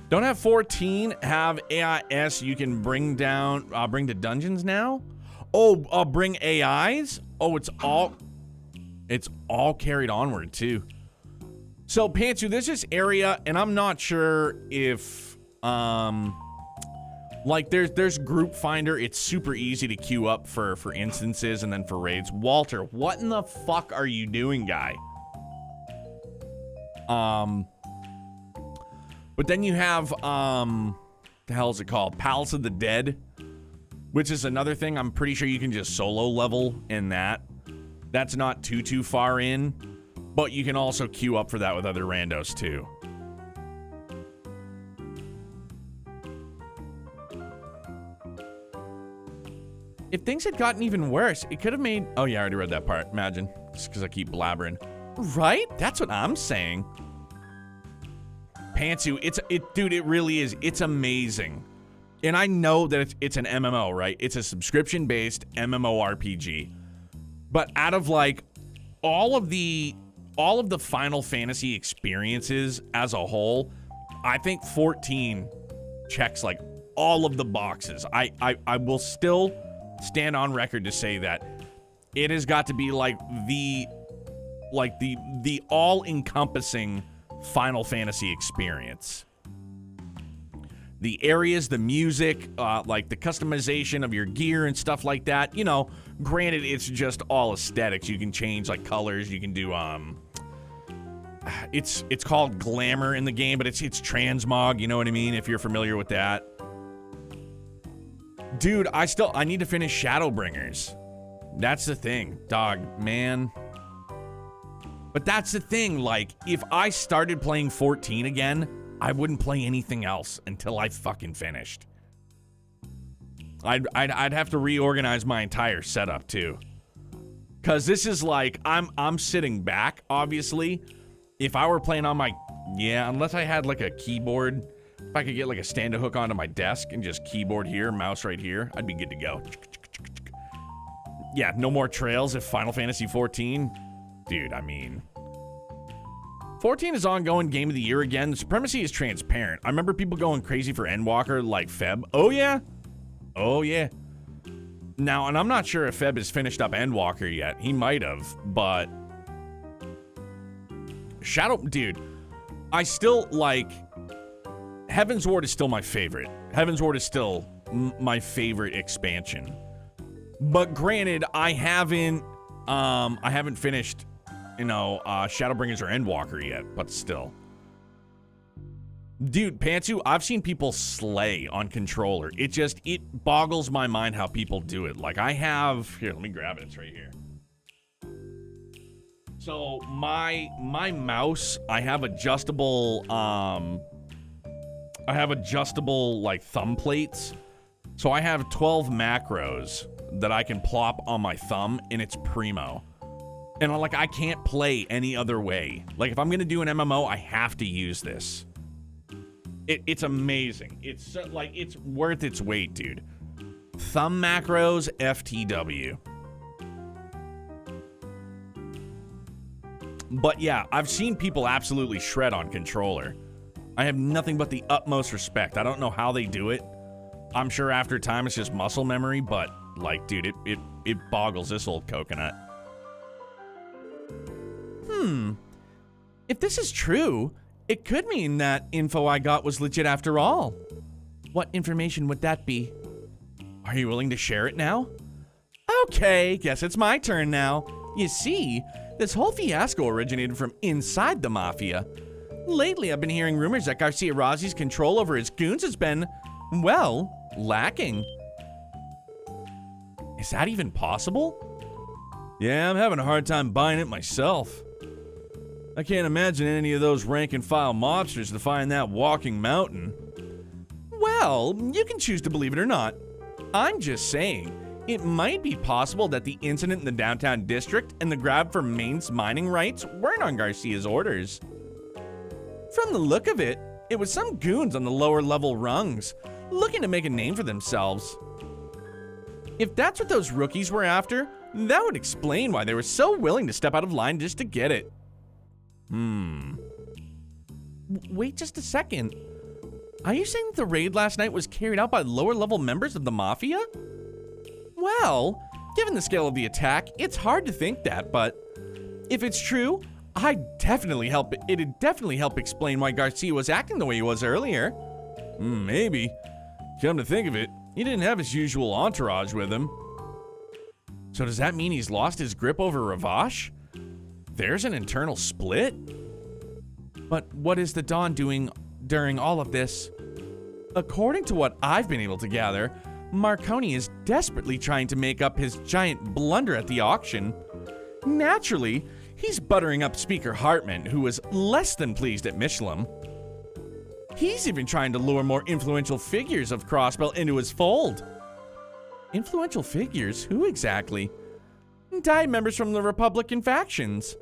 Don't have 14 have AIS you can bring down, bring to dungeons now? Oh, bring AIs? Oh, it's all carried onward too. So Pantsu, there's this area, and I'm not sure if, like there's Group Finder. It's super easy to queue up for instances and then for raids. Walter, what in the fuck are you doing, guy? But then you have, the hell is it called? Palace of the Dead, which is another thing. I'm pretty sure you can just solo level in that. That's not too far in, but you can also queue up for that with other randos too. If things had gotten even worse, it could have made... Oh yeah, I already read that part. Imagine. Just because I keep blabbering. Right? That's what I'm saying. Pantsu, dude, it really is. It's amazing. And I know that it's an MMO, right? It's a subscription-based MMORPG. But out of like all of the Final Fantasy experiences as a whole, I think 14 checks like all of the boxes. I will still stand on record to say that it has got to be like the all-encompassing Final Fantasy experience. The areas, the music, like the customization of your gear and stuff like that. You know, granted, it's just all aesthetics. You can change like colors. You can do it's called glamour in the game, but it's transmog. You know what I mean? If you're familiar with that, dude. I need to finish Shadowbringers. That's the thing, dog, man. But that's the thing. Like, if I started playing 14 again, I wouldn't play anything else until I fucking finished. I'd have to reorganize my entire setup too. Cause this is like, I'm sitting back, obviously. If I were playing on my, unless I had like a keyboard, if I could get like a stand hook onto my desk and just keyboard here, mouse right here, I'd be good to go. Yeah, no more trails if Final Fantasy 14. Dude, I mean, 14 is ongoing game of the year again. The supremacy is transparent. I remember people going crazy for Endwalker like Feb. Oh yeah. Oh yeah. Now, and I'm not sure if Feb has finished up Endwalker yet. He might have, but dude, I still like Heaven's Ward is still my favorite. Heaven's Ward is still my favorite expansion. But granted, I haven't finished, Shadowbringers or Endwalker yet, but still. Dude, Pantsu, I've seen people slay on controller. It boggles my mind how people do it. Like here, let me grab it, it's right here. So my mouse, I have adjustable like thumb plates. So I have 12 macros that I can plop on my thumb, and it's primo. And like, I can't play any other way. Like, if I'm gonna do an MMO, I have to use this. It's amazing. It's like, it's worth its weight, dude. Thumb macros, FTW. But yeah, I've seen people absolutely shred on controller. I have nothing but the utmost respect. I don't know how they do it. I'm sure after time it's just muscle memory, but like, dude, it boggles this old coconut. If this is true, it could mean that info I got was legit after all. What information would that be? Are you willing to share it now? Okay, guess it's my turn now. You see, this whole fiasco originated from inside the Mafia. Lately, I've been hearing rumors that Garcia Roszi's control over his goons has been, well, lacking. Is that even possible? Yeah, I'm having a hard time buying it myself. I can't imagine any of those rank-and-file mobsters defying that walking mountain. Well, you can choose to believe it or not. I'm just saying, it might be possible that the incident in the downtown district and the grab for Maine's mining rights weren't on Garcia's orders. From the look of it, it was some goons on the lower level rungs, looking to make a name for themselves. If that's what those rookies were after, that would explain why they were so willing to step out of line just to get it. Wait just a second. Are you saying that the raid last night was carried out by lower level members of the Mafia? Well, given the scale of the attack, it's hard to think that, but if it's true, it'd definitely help explain why Garcia was acting the way he was earlier. Maybe. Come to think of it, he didn't have his usual entourage with him. So does that mean he's lost his grip over Ravash? There's an internal split? But what is the Dawn doing during all of this? According to what I've been able to gather, Marconi is desperately trying to make up his giant blunder at the auction. Naturally, he's buttering up Speaker Hartman, who was less than pleased at Michelin. He's even trying to lure more influential figures of Crossbell into his fold. Influential figures? Who exactly? Diet members from the Republican factions.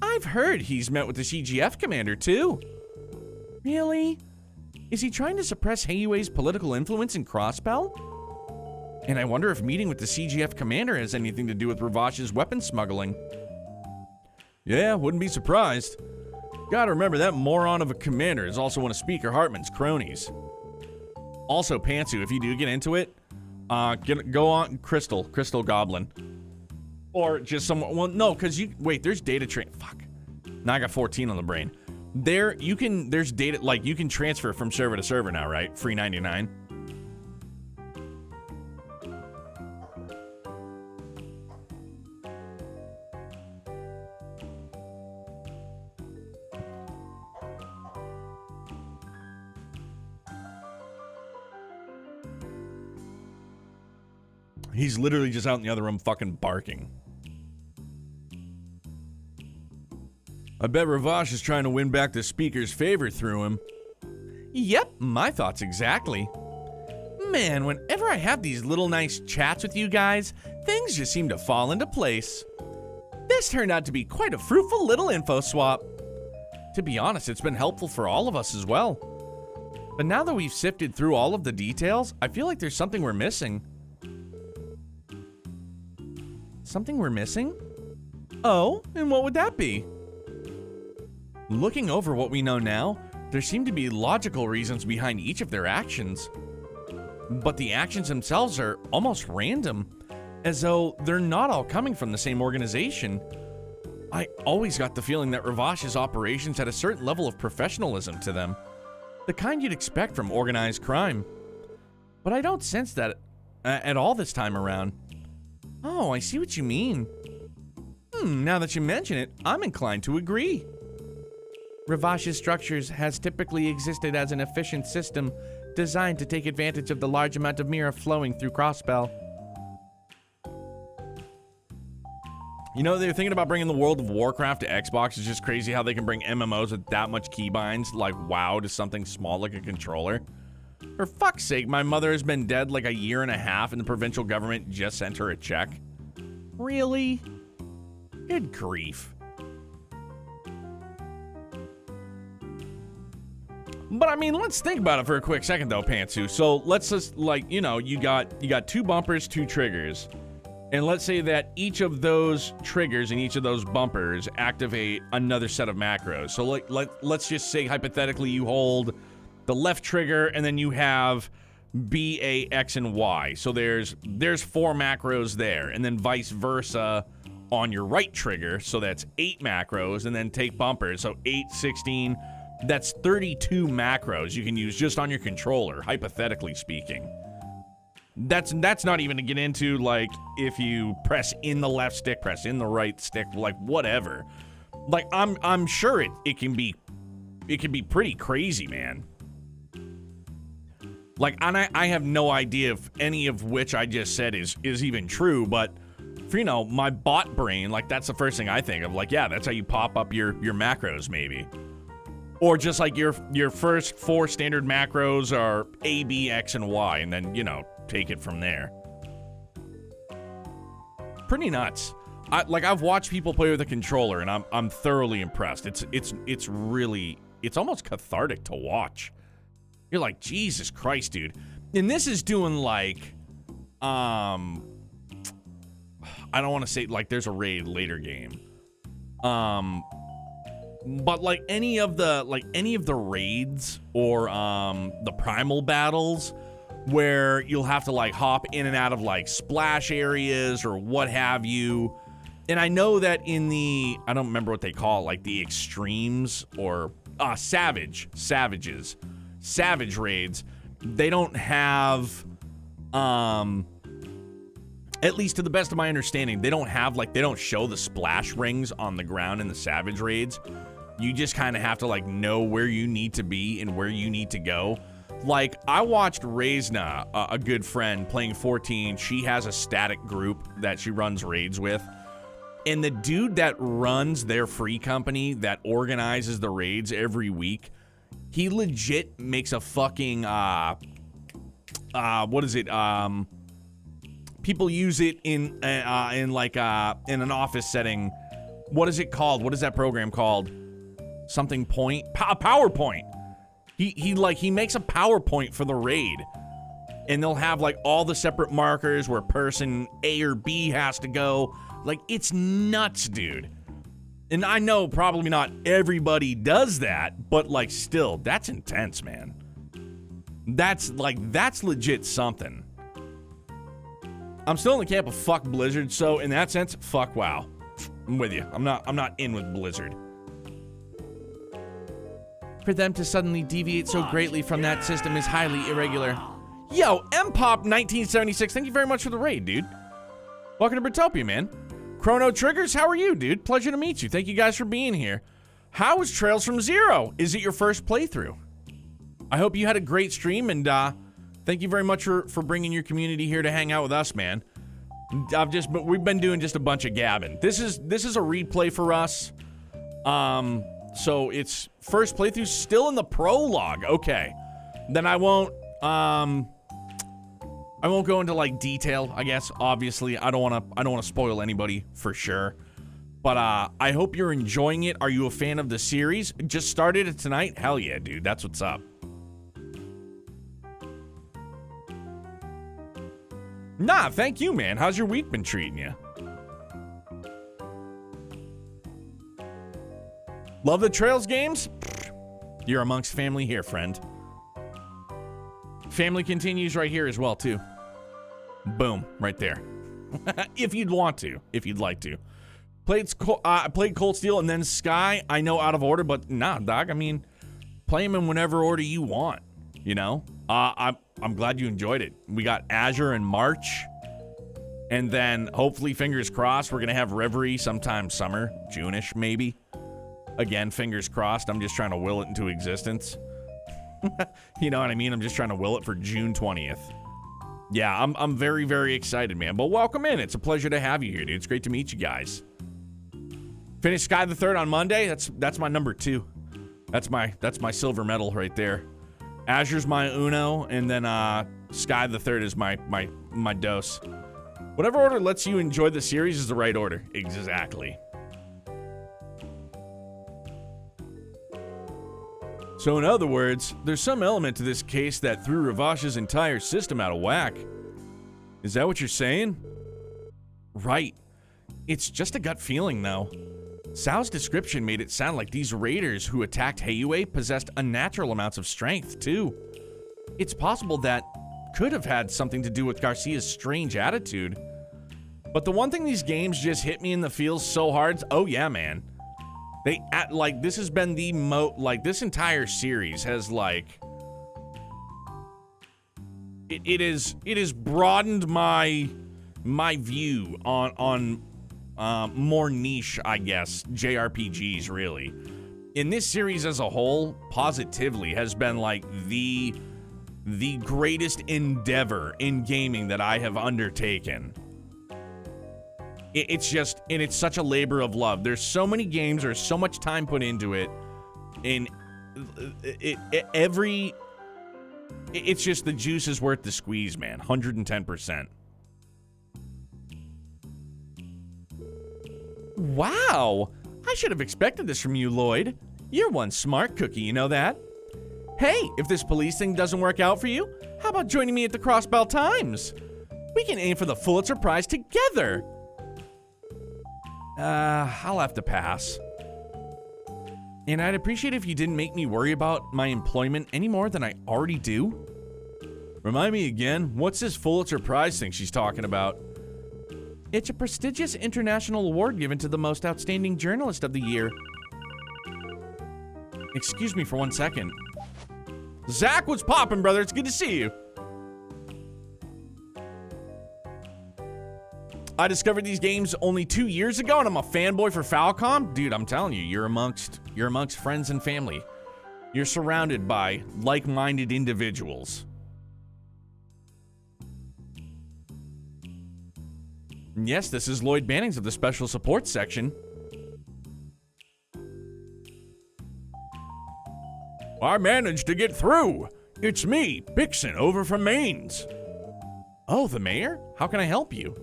I've heard he's met with the CGF commander, too. Really? Is he trying to suppress Heiyue's political influence in Crossbell? And I wonder if meeting with the CGF commander has anything to do with Ravash's weapon smuggling. Yeah, wouldn't be surprised. Gotta remember that moron of a commander is also one of Speaker Hartman's cronies. Also, Pantsu, if you do get into it, go on Crystal Goblin. Or just someone, well, no, because wait, there's data fuck. Now I got 14 on the brain. There's data, like, you can transfer from server to server now, right? Free 99. He's literally just out in the other room fucking barking. I bet Ravash is trying to win back the Speaker's favor through him. Yep, my thoughts exactly. Man, whenever I have these little nice chats with you guys, things just seem to fall into place. This turned out to be quite a fruitful little info swap. To be honest, it's been helpful for all of us as well. But now that we've sifted through all of the details, I feel like there's something we're missing. Something we're missing? Oh, and what would that be? Looking over what we know now, there seem to be logical reasons behind each of their actions. But the actions themselves are almost random, as though they're not all coming from the same organization. I always got the feeling that Ravash's operations had a certain level of professionalism to them, the kind you'd expect from organized crime. But I don't sense that at all this time around. Oh, I see what you mean. Now that you mention it, I'm inclined to agree. Ravash's structures has typically existed as an efficient system designed to take advantage of the large amount of Mira flowing through Crossbell. You know, they're thinking about bringing the World of Warcraft to Xbox. It's just crazy how they can bring MMOs with that much keybinds, like WoW, to something small like a controller. For fuck's sake, my mother has been dead like a year and a half and the provincial government just sent her a check. Really? Good grief. But I mean, let's think about it for a quick second though, Pantsu. So let's just, like, you know, you got 2 bumpers, 2 triggers. And let's say that each of those triggers and each of those bumpers activate another set of macros. So let's just say hypothetically you hold the left trigger and then you have B, A, X, and Y. So there's 4 macros there, and then vice versa on your right trigger. So that's 8 macros, and then take bumpers. So 8, 16, that's 32 macros you can use just on your controller, hypothetically speaking. That's not even to get into, like, if you press in the left stick, press in the right stick, like, whatever. Like, I'm sure it can be pretty crazy, man. Like, and I have no idea if any of which I just said is even true, but for, you know, my bot brain, like, that's the first thing I think of. Like, yeah, that's how you pop up your macros, maybe. Or just like your first 4 standard macros are A, B, X, and Y, and then, you know, take it from there. Pretty nuts. I've watched people play with a controller, and I'm thoroughly impressed. It's really, it's almost cathartic to watch. You're like, Jesus Christ, dude. And this is doing like, I don't want to say, like, there's a raid later game. But like any of the raids or the primal battles where you'll have to like hop in and out of like splash areas or what have you. And I know that in the, I don't remember what they call it, like the extremes or savage raids, they don't have, at least to the best of my understanding, they don't have, like, they don't show the splash rings on the ground in the savage raids. You just kind of have to like know where you need to be and where you need to go. Like, I watched Reisna, a good friend, playing 14. She has a static group that she runs raids with. And the dude that runs their free company that organizes the raids every week, he legit makes a fucking, what is it? People use it in an office setting. What is it called? What is that program called? Something point? PowerPoint. He makes a PowerPoint for the raid. And they'll have like all the separate markers where person A or B has to go. Like, it's nuts, dude. And I know probably not everybody does that, but like still, that's intense, man. That's legit something. I'm still in the camp of fuck Blizzard, so in that sense, fuck WoW. I'm with you. I'm not in with Blizzard. For them to suddenly deviate so greatly from that system is highly irregular. Yo, Mpop1976, thank you very much for the raid, dude. Welcome to Britopia, man. Chrono Triggers, how are you, dude? Pleasure to meet you. Thank you guys for being here. How was Trails from Zero? Is it your first playthrough? I hope you had a great stream, and thank you very much for bringing your community here to hang out with us, man. We've been doing just a bunch of gabbing. This is a replay for us. So it's first playthrough, still in the prologue. Okay, then I won't go into like detail, I guess. Obviously, I don't want to spoil anybody for sure. But I hope you're enjoying it. Are you a fan of the series? Just started it tonight? Hell yeah, dude. That's what's up. Nah, thank you, man. How's your week been treating you? Love the Trails games? You're amongst family here, friend. Family continues right here as well, too. Boom, right there. If you'd want to, if you'd like to. I played Cold Steel and then Sky. I know out of order, but nah, dog. I mean, play them in whatever order you want, you know? I'm glad you enjoyed it. We got Azure in March. And then, hopefully, fingers crossed, we're going to have Reverie sometime summer. June-ish, maybe. Again, fingers crossed. I'm just trying to will it into existence. You know what I mean? I'm just trying to will it for June 20th. Yeah, I'm very, very excited, man. But welcome in. It's a pleasure to have you here, dude. It's great to meet you guys. Finished Sky the Third on Monday. That's my number 2. That's my silver medal right there. Azure's my uno, and then Sky the Third is my dos. Whatever order lets you enjoy the series is the right order. Exactly. So in other words, there's some element to this case that threw Ravash's entire system out of whack. Is that what you're saying? Right. It's just a gut feeling, though. Sal's description made it sound like these raiders who attacked Heyue possessed unnatural amounts of strength, too. It's possible that could have had something to do with Garcia's strange attitude. But the one thing these games just hit me in the feels so hard, oh yeah, man. This has been the this entire series has it has broadened my view on more niche, I guess, JRPGs, really. In this series as a whole, positively has been like the greatest endeavor in gaming that I have undertaken. It's just, and it's such a labor of love. There's so many games, there's so much time put into it, and it's just the juice is worth the squeeze, man. 110%. Wow, I should have expected this from you, Lloyd. You're one smart cookie, you know that? Hey, if this police thing doesn't work out for you, how about joining me at the Crossbell Times? We can aim for the Pulitzer Prize together. I'll have to pass. And I'd appreciate if you didn't make me worry about my employment any more than I already do. Remind me again, what's this Pulitzer Prize thing she's talking about? It's a prestigious international award given to the most outstanding journalist of the year. Excuse me for 1 second. Zach, what's poppin', brother? It's good to see you. I discovered these games only 2 years ago, and I'm a fanboy for Falcom. Dude, I'm telling you, you're amongst friends and family. You're surrounded by like-minded individuals. And yes, this is Lloyd Bannings of the Special Support section. I managed to get through. It's me, Bixen, over from Mainz. Oh, the mayor? How can I help you?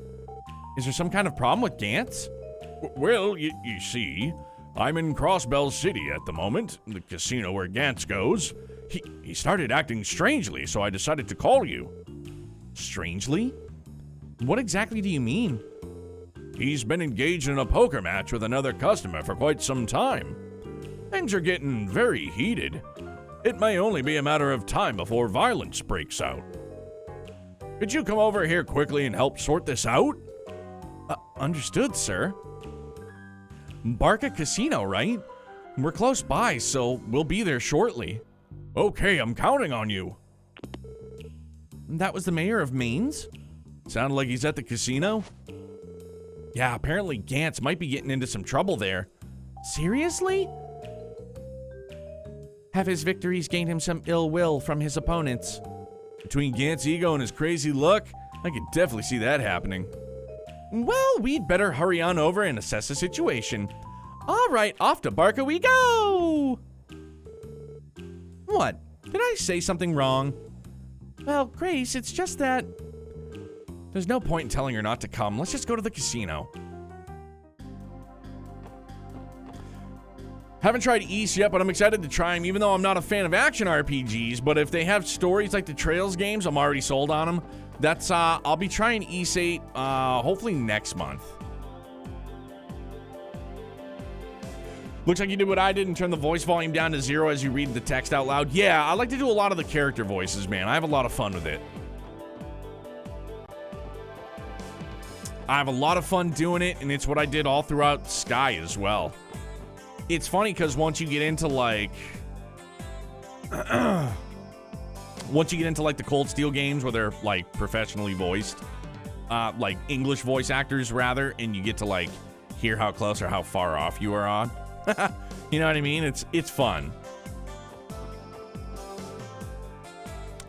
Is there some kind of problem with Gantz? Well, you see, I'm in Crossbell City at the moment, the casino where Gantz goes. He started acting strangely, so I decided to call you. Strangely? What exactly do you mean? He's been engaged in a poker match with another customer for quite some time. Things are getting very heated. It may only be a matter of time before violence breaks out. Could you come over here quickly and help sort this out? Understood, sir. Barca Casino, right? We're close by, so we'll be there shortly. Okay, I'm counting on you. That was the mayor of Mainz? Sounded like he's at the casino? Yeah, apparently Gantz might be getting into some trouble there. Seriously? Have his victories gained him some ill will from his opponents? Between Gantz's ego and his crazy luck, I could definitely see that happening. Well, we'd better hurry on over and assess the situation. All right, off to Barca we go! What? Did I say something wrong? Well, Grace, it's just that... There's no point in telling her not to come. Let's just go to the casino. Haven't tried Ys yet, but I'm excited to try them, even though I'm not a fan of action RPGs. But if they have stories like the Trails games, I'm already sold on them. That's, I'll be trying Ys 8, hopefully next month. Looks like you did what I did and turn the voice volume down to 0 as you read the text out loud. Yeah, I like to do a lot of the character voices, man. I have a lot of fun with it. I have a lot of fun doing it, and it's what I did all throughout Sky as well. It's funny because once you get into like the Cold Steel games where they're like professionally voiced, like English voice actors rather, and you get to like hear how close or how far off you are on. You know what I mean? It's fun.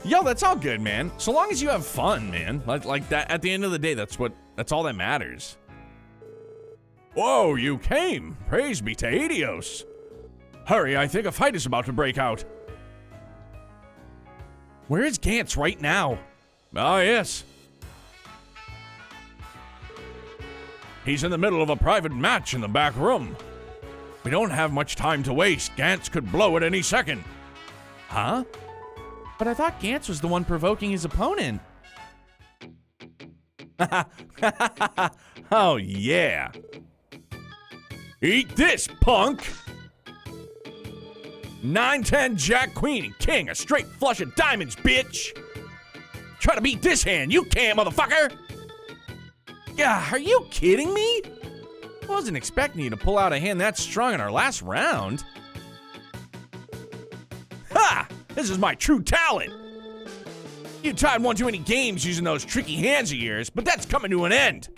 Yo, that's all good, man. So long as you have fun, man. Like that. At the end of the day, that's all that matters. Whoa, you came! Praise be to Aidios! Hurry, I think a fight is about to break out. Where is Gantz right now? Ah, yes. He's in the middle of a private match in the back room. We don't have much time to waste. Gantz could blow at any second. Huh? But I thought Gantz was the one provoking his opponent. Oh, yeah. Eat this, punk! 9-10, Jack, Queen, and King. A straight flush of diamonds, bitch! Try to beat this hand. You can't, motherfucker! Yeah, are you kidding me? I wasn't expecting you to pull out a hand that strong in our last round. Ha! This is my true talent! You tied one too many games using those tricky hands of yours, but that's coming to an end.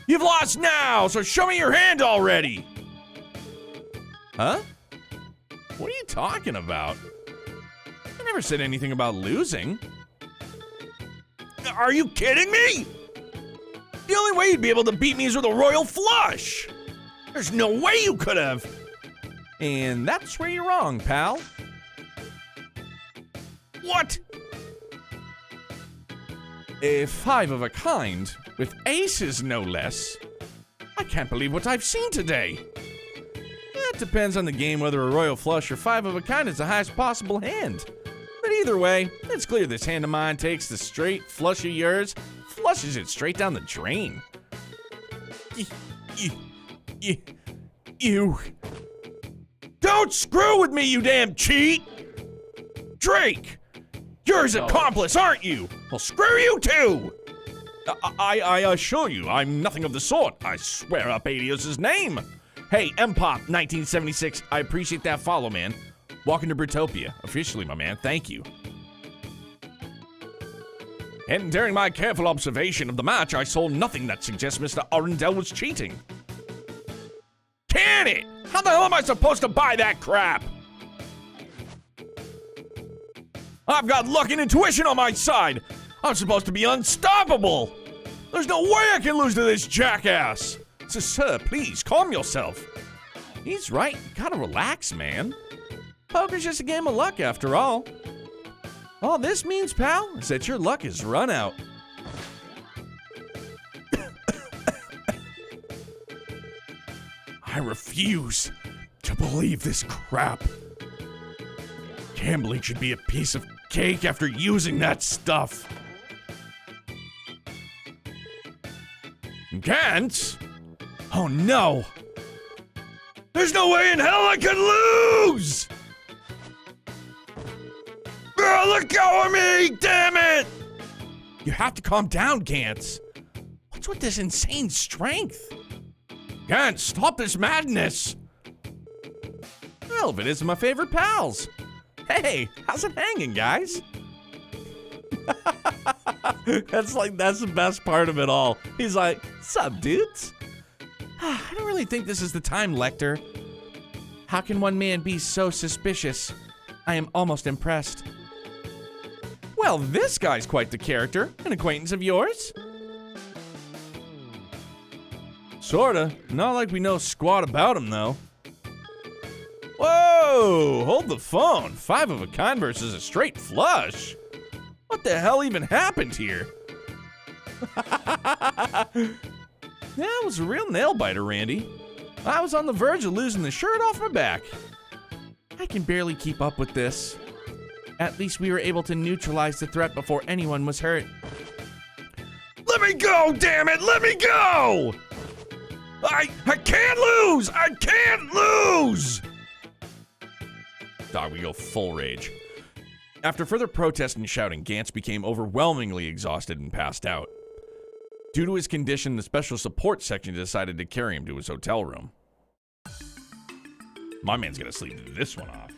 You've lost now, so show me your hand already! Huh? What are you talking about? I never said anything about losing. Are you kidding me? The only way you'd be able to beat me is with a royal flush! There's no way you could have! And that's where you're wrong, pal. What? A 5 of a kind, with aces no less. I can't believe what I've seen today. It depends on the game whether a royal flush or 5 of a kind is the highest possible hand. But either way, it's clear this hand of mine takes the straight flush of yours, flushes it straight down the drain. You. Don't screw with me, you damn cheat! Drake! You're his accomplice, aren't you? Well, screw you too! I assure you, I'm nothing of the sort. I swear up Aidios' name. Hey, Mpop 1976, I appreciate that follow, man. Walking to Brutopia, officially, my man. Thank you. And during my careful observation of the match, I saw nothing that suggests Mr. Arundel was cheating. Can it? How the hell am I supposed to buy that crap? I've got luck and intuition on my side. I'm supposed to be unstoppable. There's no way I can lose to this jackass. So, sir, please calm yourself. He's right. You gotta relax, man. Poker's just a game of luck after all. All this means, pal, is that your luck has run out. I refuse to believe this crap. Gambling should be a piece of cake after using that stuff. Gantz? Oh no! There's no way in hell I could lose! Let go of me! Damn it! You have to calm down, Gantz. What's with this insane strength? Gantz, stop this madness! Velvet is my favorite pals. Hey, how's it hanging, guys? That's the best part of it all. He's like, sup, dudes? I don't really think this is the time, Lecter. How can one man be so suspicious? I am almost impressed. Well, this guy's quite the character. An acquaintance of yours? Sorta. Not like we know squat about him, though. Whoa! Hold the phone. 5 of a kind versus a straight flush. What the hell even happened here? Yeah, it was a real nail-biter, Randy. I was on the verge of losing the shirt off my back. I can barely keep up with this. At least we were able to neutralize the threat before anyone was hurt. Let me go, damn it! Let me go! I can't lose! I can't lose! Dog, we go full rage. After further protest and shouting, Gantz became overwhelmingly exhausted and passed out. Due to his condition, the special support section decided to carry him to his hotel room. My man's gonna sleep this one off.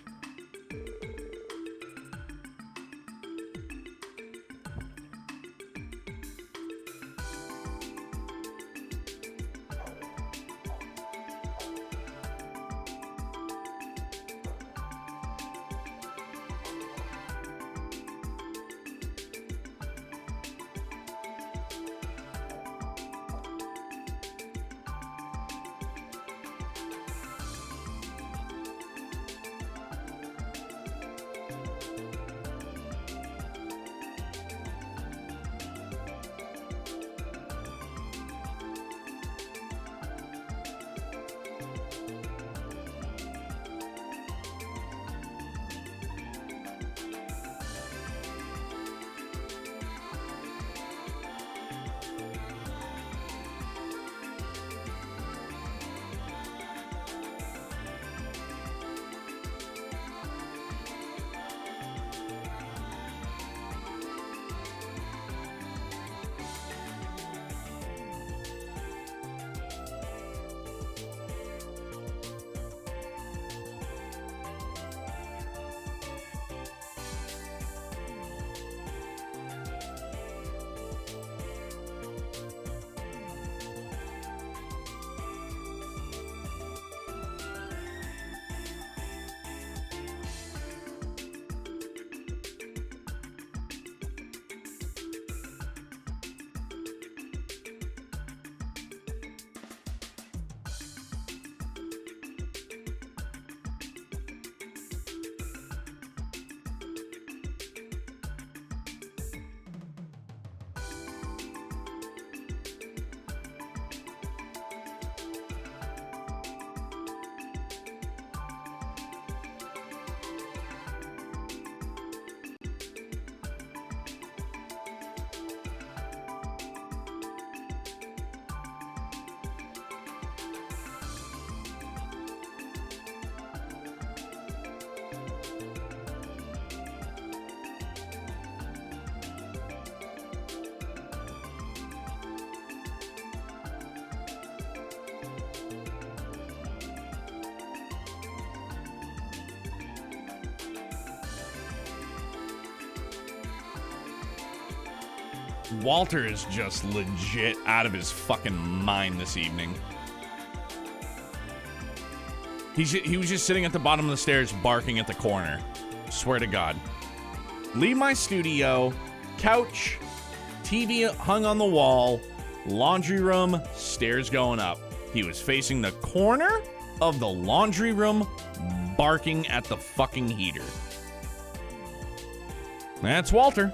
Walter is just legit out of his fucking mind this evening. He was just sitting at the bottom of the stairs barking at the corner. Swear to God. Leave my studio, couch, TV hung on the wall, laundry room, stairs going up. He was facing the corner of the laundry room, barking at the fucking heater. That's Walter.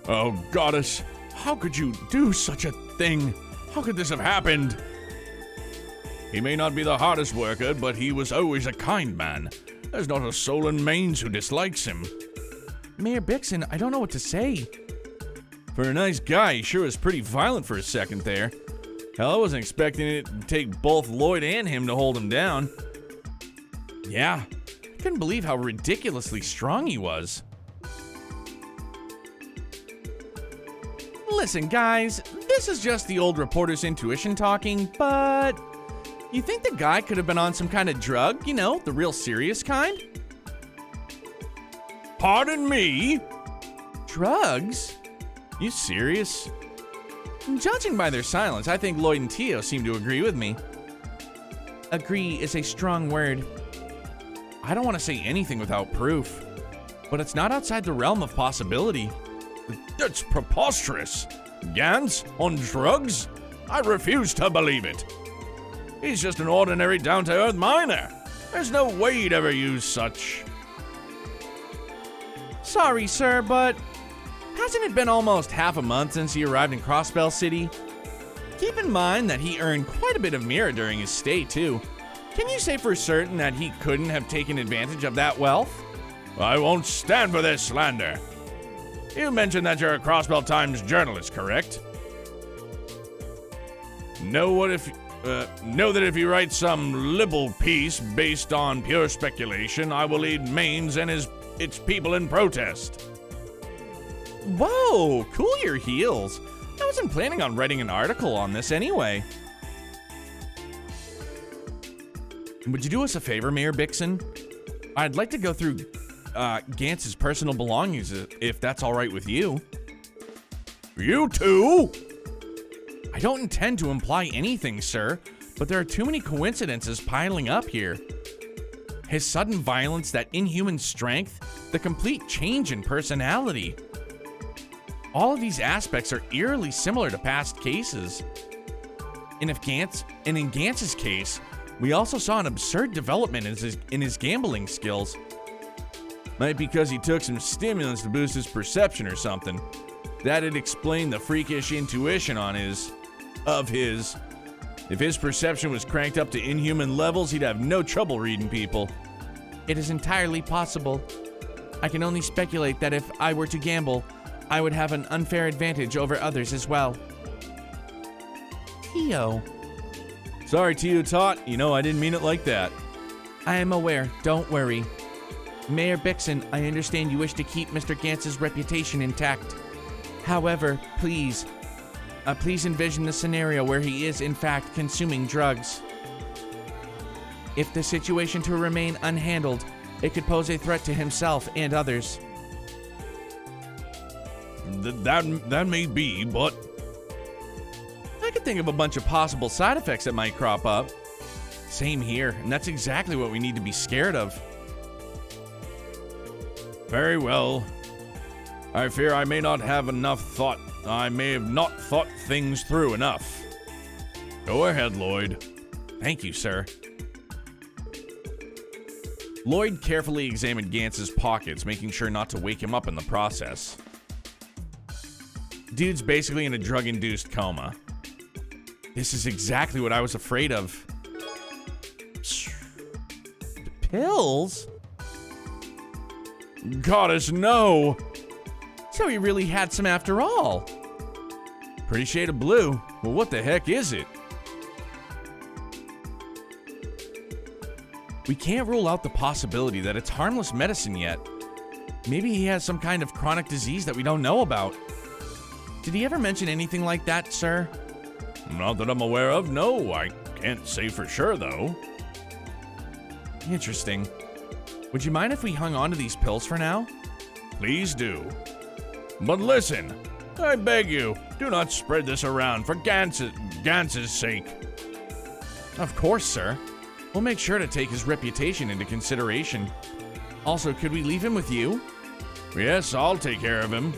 Oh, goddess, how could you do such a thing? How could this have happened? He may not be the hardest worker, but he was always a kind man. There's not a soul in Mainz who dislikes him. Mayor Bixen, I don't know what to say. For a nice guy, he sure was pretty violent for a second there. Hell, I wasn't expecting it to take both Lloyd and him to hold him down. Yeah, I couldn't believe how ridiculously strong he was. Listen, guys, this is just the old reporter's intuition talking, but you think the guy could have been on some kind of drug? You know, the real serious kind? Pardon me? Drugs? You serious? Judging by their silence, I think Lloyd and Tio seem to agree with me. Agree is a strong word. I don't want to say anything without proof, but it's not outside the realm of possibility. That's preposterous. Gans on drugs? I refuse to believe it. He's just an ordinary down-to-earth miner. There's no way he'd ever use such. Sorry, sir, but hasn't it been almost half a month since he arrived in Crossbell City? Keep in mind that he earned quite a bit of Mira during his stay, too. Can you say for certain that he couldn't have taken advantage of that wealth? I won't stand for this slander. You mentioned that you're a Crossbell Times journalist, correct? Know that if you write some libel piece based on pure speculation, I will lead Mainz and its people in protest. Whoa, cool your heels. I wasn't planning on writing an article on this anyway. Would you do us a favor, Mayor Bixen? I'd like to go through Gantz's personal belongings, if that's all right with you. You too? I don't intend to imply anything, sir, but there are too many coincidences piling up here. His sudden violence, that inhuman strength, the complete change in personality. All of these aspects are eerily similar to past cases. And in Gantz's case, we also saw an absurd development in his gambling skills. Might be because he took some stimulants to boost his perception or something. That'd explain the freakish intuition of his. If his perception was cranked up to inhuman levels, he'd have no trouble reading people. It is entirely possible. I can only speculate that if I were to gamble, I would have an unfair advantage over others as well. Tio. Sorry, Tio Tot. You know, I didn't mean it like that. I am aware. Don't worry. Mayor Bixen, I understand you wish to keep Mr. Gantz's reputation intact. However, please envision the scenario where he is, in fact, consuming drugs. If the situation to remain unhandled, it could pose a threat to himself and others. That may be, but I could think of a bunch of possible side effects that might crop up. Same here, and that's exactly what we need to be scared of. Very well. I fear I may not have enough thought. I may have not thought things through enough. Go ahead, Lloyd. Thank you, sir. Lloyd carefully examined Gantz's pockets, making sure not to wake him up in the process. Dude's basically in a drug-induced coma. This is exactly what I was afraid of. Pills? Goddess, no! So he really had some after all. Pretty shade of blue. Well, what the heck is it? We can't rule out the possibility that it's harmless medicine yet. Maybe he has some kind of chronic disease that we don't know about. Did he ever mention anything like that, sir? Not that I'm aware of, no. I can't say for sure, though. Interesting. Would you mind if we hung on to these pills for now? Please do. But listen, I beg you, do not spread this around for Gantz's sake. Of course, sir. We'll make sure to take his reputation into consideration. Also, could we leave him with you? Yes, I'll take care of him.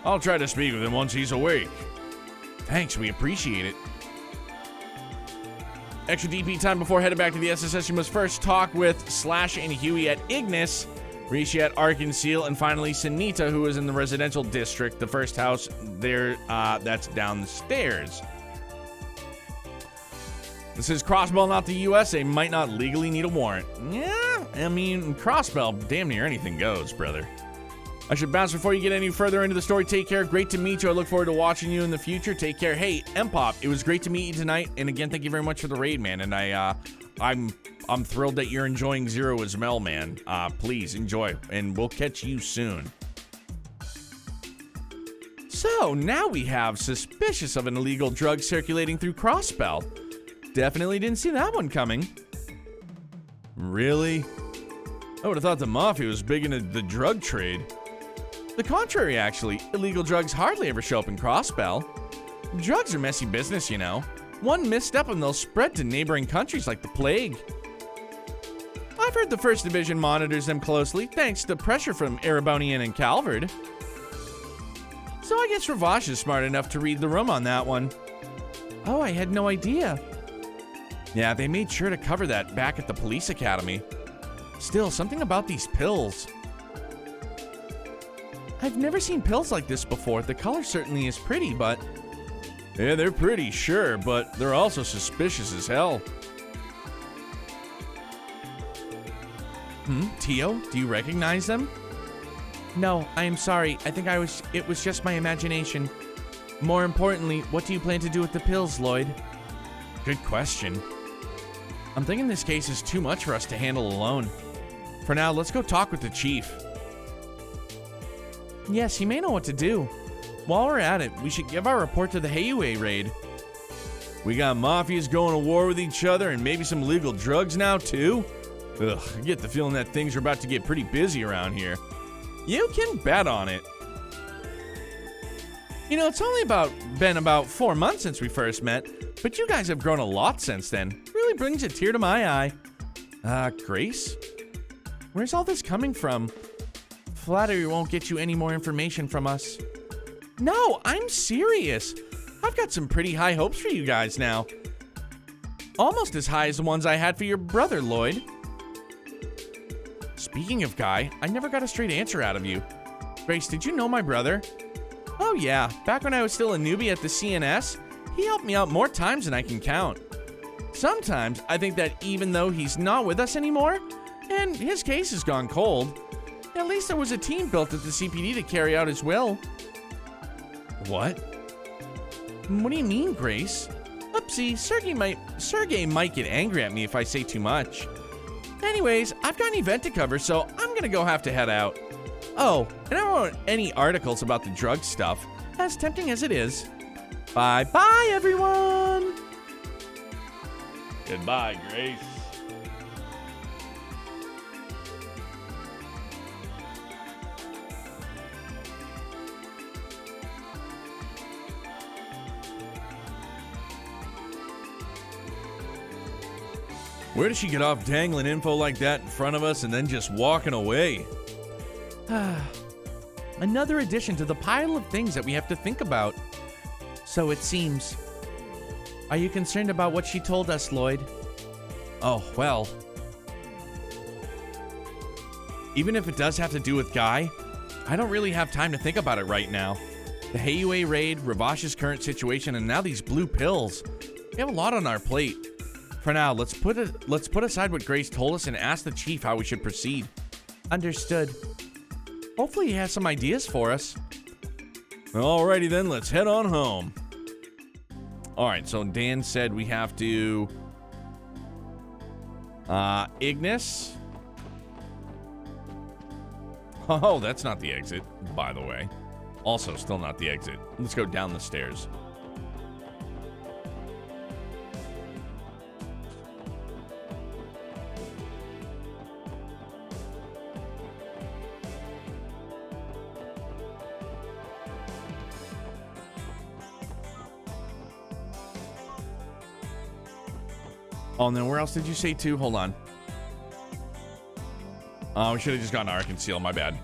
I'll try to speak with him once he's awake. Thanks, we appreciate it. Extra DP time before heading back to the SSS. You must first talk with Slash and Huey at Ignis, Rishi at Arkansas, and finally Sunita, who is in the residential district, the first house there that's down the stairs. This is Crossbell, not the USA. Might not legally need a warrant. Yeah, I mean, Crossbell, damn near anything goes, brother. I should bounce before you get any further into the story. Take care. Great to meet you. I look forward to watching you in the future. Take care. Hey, Mpop, it was great to meet you tonight. And again, thank you very much for the raid, man. And I'm thrilled that you're enjoying Zero as well, man. Please enjoy, and we'll catch you soon. So now we have suspicious of an illegal drug circulating through Crossbell. Definitely didn't see that one coming. Really? I would have thought the Mafia was big into the drug trade. The contrary, actually. Illegal drugs hardly ever show up in Crossbell. Drugs are messy business, you know. One misstep and they'll spread to neighboring countries like the plague. I've heard the 1st Division monitors them closely, thanks to pressure from Erebonian and Calvard. So I guess Ravash is smart enough to read the room on that one. Oh, I had no idea. Yeah, they made sure to cover that back at the police academy. Still, something about these pills. I've never seen pills like this before. The color certainly is pretty, but... Yeah, they're pretty, sure, but they're also suspicious as hell. Tio, do you recognize them? No, I am sorry. I think it was just my imagination. More importantly, what do you plan to do with the pills, Lloyd? Good question. I'm thinking this case is too much for us to handle alone. For now, let's go talk with the chief. Yes, he may know what to do. While we're at it, we should give our report to the Heiue raid. We got mafias going to war with each other and maybe some illegal drugs now, too? Ugh, I get the feeling that things are about to get pretty busy around here. You can bet on it. You know, it's only been about 4 months since we first met, but you guys have grown a lot since then. Really brings a tear to my eye. Grace? Where's all this coming from? Flattery won't get you any more information from us. No, I'm serious. I've got some pretty high hopes for you guys now. Almost as high as the ones I had for your brother, Lloyd. Speaking of Guy, I never got a straight answer out of you. Grace, did you know my brother? Oh yeah, back when I was still a newbie at the CNS, he helped me out more times than I can count. Sometimes I think that even though he's not with us anymore, and his case has gone cold, at least there was a team built at the CPD to carry out his will. What? What do you mean, Grace? Oopsie, Sergey might get angry at me if I say too much. Anyways, I've got an event to cover, so I'm gonna have to head out. Oh, and I don't want any articles about the drug stuff, as tempting as it is. Bye-bye, everyone! Goodbye, Grace. Where does she get off dangling info like that in front of us and then just walking away? Another addition to the pile of things that we have to think about. So it seems. Are you concerned about what she told us, Lloyd? Oh, well. Even if it does have to do with Guy, I don't really have time to think about it right now. The Heiue raid, Ravash's current situation, and now these blue pills. We have a lot on our plate. For now, let's put aside what Grace told us and ask the chief how we should proceed. Understood. Hopefully he has some ideas for us. Alrighty then, let's head on home. Alright, so Dan said we have to... Ignis? Oh, that's not the exit, by the way. Also, still not the exit. Let's go down the stairs. Oh, and then where else did you say too? Hold on. We should have just gotten our conceal. My bad.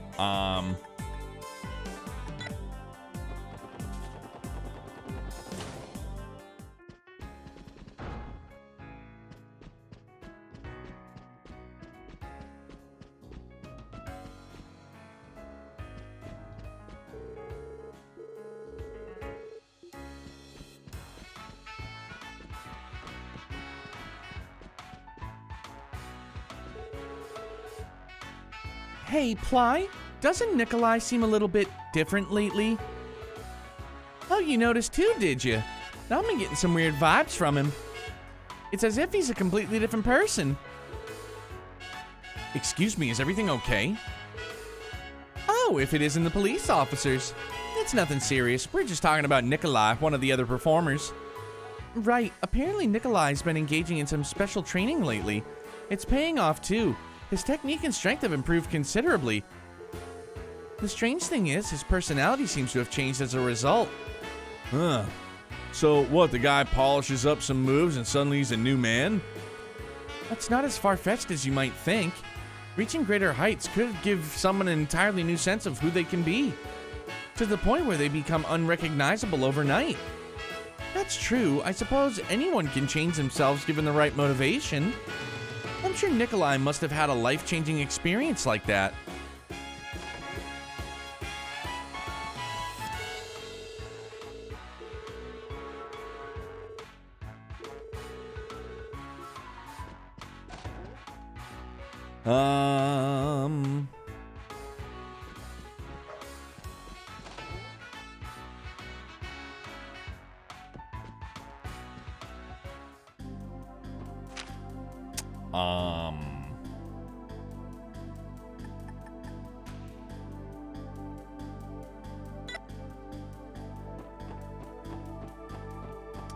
Hey, Ply, doesn't Nikolai seem a little bit different lately? Oh, you noticed too, did you? I've been getting some weird vibes from him. It's as if he's a completely different person. Excuse me, is everything okay? Oh, if it isn't the police officers. It's nothing serious. We're just talking about Nikolai, one of the other performers. Right, apparently Nikolai's been engaging in some special training lately. It's paying off too. His technique and strength have improved considerably. The strange thing is, his personality seems to have changed as a result. Huh. So what, the guy polishes up some moves and suddenly he's a new man? That's not as far-fetched as you might think. Reaching greater heights could give someone an entirely new sense of who they can be, to the point where they become unrecognizable overnight. That's true. I suppose anyone can change themselves given the right motivation. I'm sure Nikolai must have had a life-changing experience like that.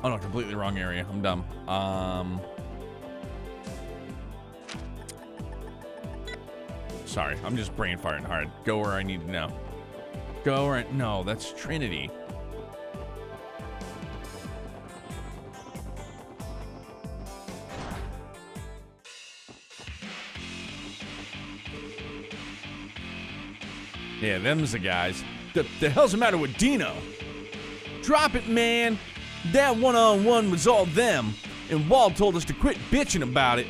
Oh no, completely wrong area. I'm dumb. Sorry, I'm just brain farting hard. Go where I need to know. Go where no, that's Trinity. Yeah, them's the guys. The hell's the matter with Dino? Drop it, man. That one-on-one was all them, and Wald told us to quit bitching about it.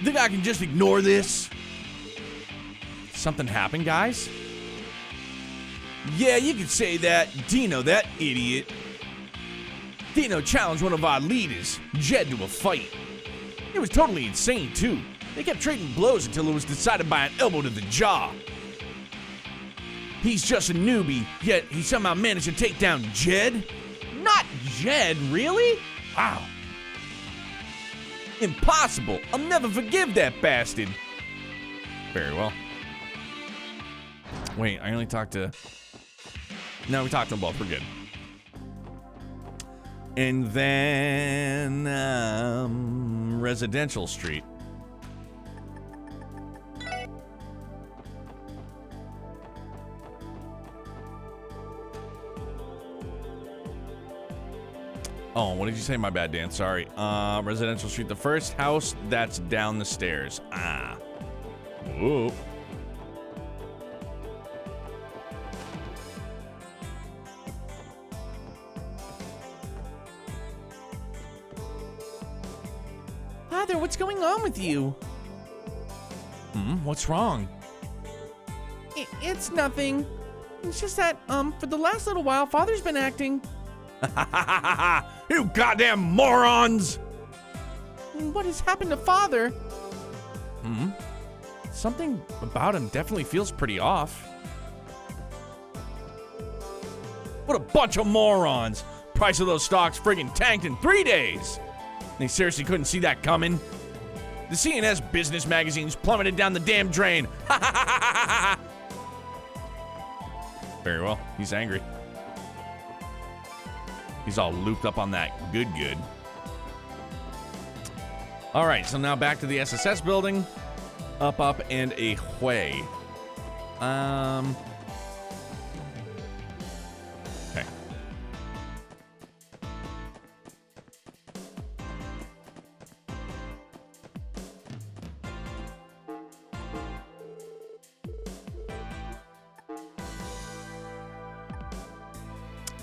Think I can just ignore this? Something happened, guys? Yeah, you could say that. Dino, that idiot. Dino challenged one of our leaders, Jed, to a fight. It was totally insane, too. They kept trading blows until it was decided by an elbow to the jaw. He's just a newbie, yet he somehow managed to take down Jed? Not Jed, really? Wow. Impossible. I'll never forgive that bastard. Very well. Wait, I only talked to... No, we talked to them both. We're good. And then... Residential Street. Oh, what did you say? My bad, Dan. Sorry. Residential Street. The first house that's down the stairs. Ah. Whoa. Father, what's going on with you? What's wrong? It's nothing. It's just that, for the last little while, Father's been acting... You goddamn morons! What has happened to Father? Something about him definitely feels pretty off. What a bunch of morons! Price of those stocks friggin' tanked in 3 days! They seriously couldn't see that coming? The CNS business magazines plummeted down the damn drain! Very well, he's angry. He's all looped up on that good. All right, so now back to the SSS building. Up, and away. Okay.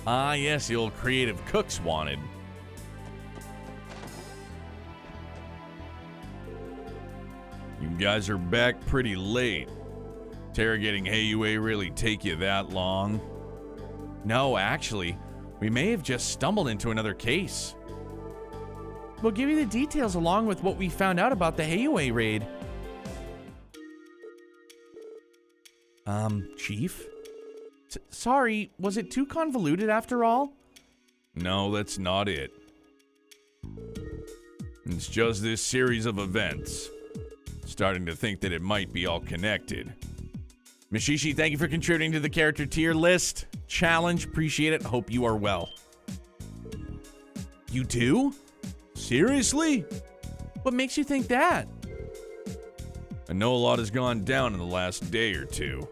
Ah, yes, the old creative cooks wanted. You guys are back pretty late. Interrogating Heiyue really take you that long? No, actually, we may have just stumbled into another case. We'll give you the details along with what we found out about the Heiyue raid. Chief? Sorry, was it too convoluted after all? No, that's not it. It's just this series of events. Starting to think that it might be all connected. Mishishi, thank you for contributing to the character tier list. Challenge, appreciate it. Hope you are well. You do? Seriously? What makes you think that? I know a lot has gone down in the last day or two,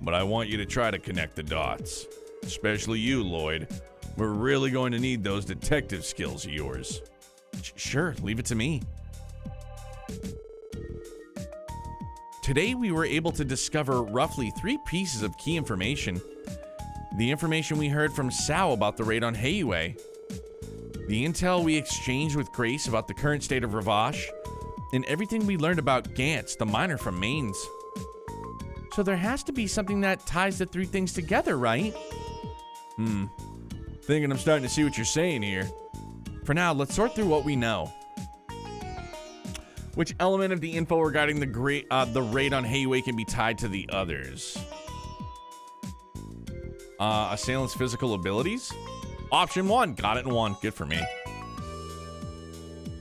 but I want you to try to connect the dots. Especially you, Lloyd. We're really going to need those detective skills of yours. Sure, leave it to me. Today we were able to discover roughly 3 pieces of key information. The information we heard from Sao about the raid on Heiyue, the intel we exchanged with Grace about the current state of Ravache, and everything we learned about Gantz, the miner from Mainz. So there has to be something that ties the 3 things together, right? Thinking I'm starting to see what you're saying here. For now, let's sort through what we know. Which element of the info regarding the raid on Heiyue can be tied to the others? Assailant's physical abilities? Option 1, got it in 1, good for me.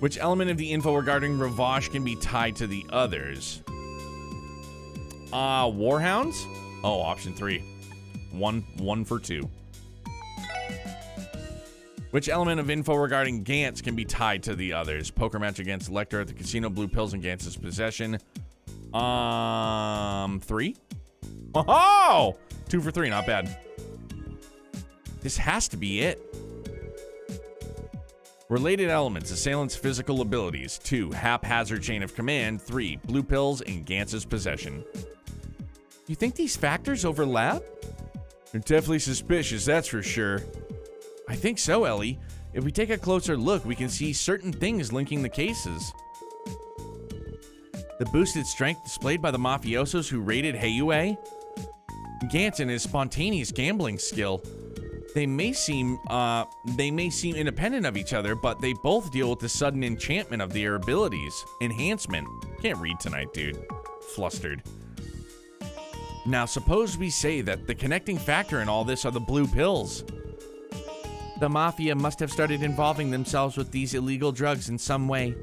Which element of the info regarding Ravache can be tied to the others? Warhounds? Oh, option 3. One for 2. Which element of info regarding Gantz can be tied to the others? Poker match against Lecter at the casino, blue pills in Gantz's possession. 3? Oh! 2 for 3, not bad. This has to be it. Related elements, assailant's physical abilities. 2, haphazard chain of command. 3, blue pills in Gantz's possession. You think these factors overlap? You're definitely suspicious, that's for sure. I think so, Ellie. If we take a closer look, we can see certain things linking the cases. The boosted strength displayed by the mafiosos who raided Heiyue, Gantz and his spontaneous gambling skill. They may seem independent of each other, but they both deal with the sudden enchantment of their abilities. Enhancement. Can't read tonight, dude. Flustered. Now, suppose we say that the connecting factor in all this are the blue pills. The Mafia must have started involving themselves with these illegal drugs in some way.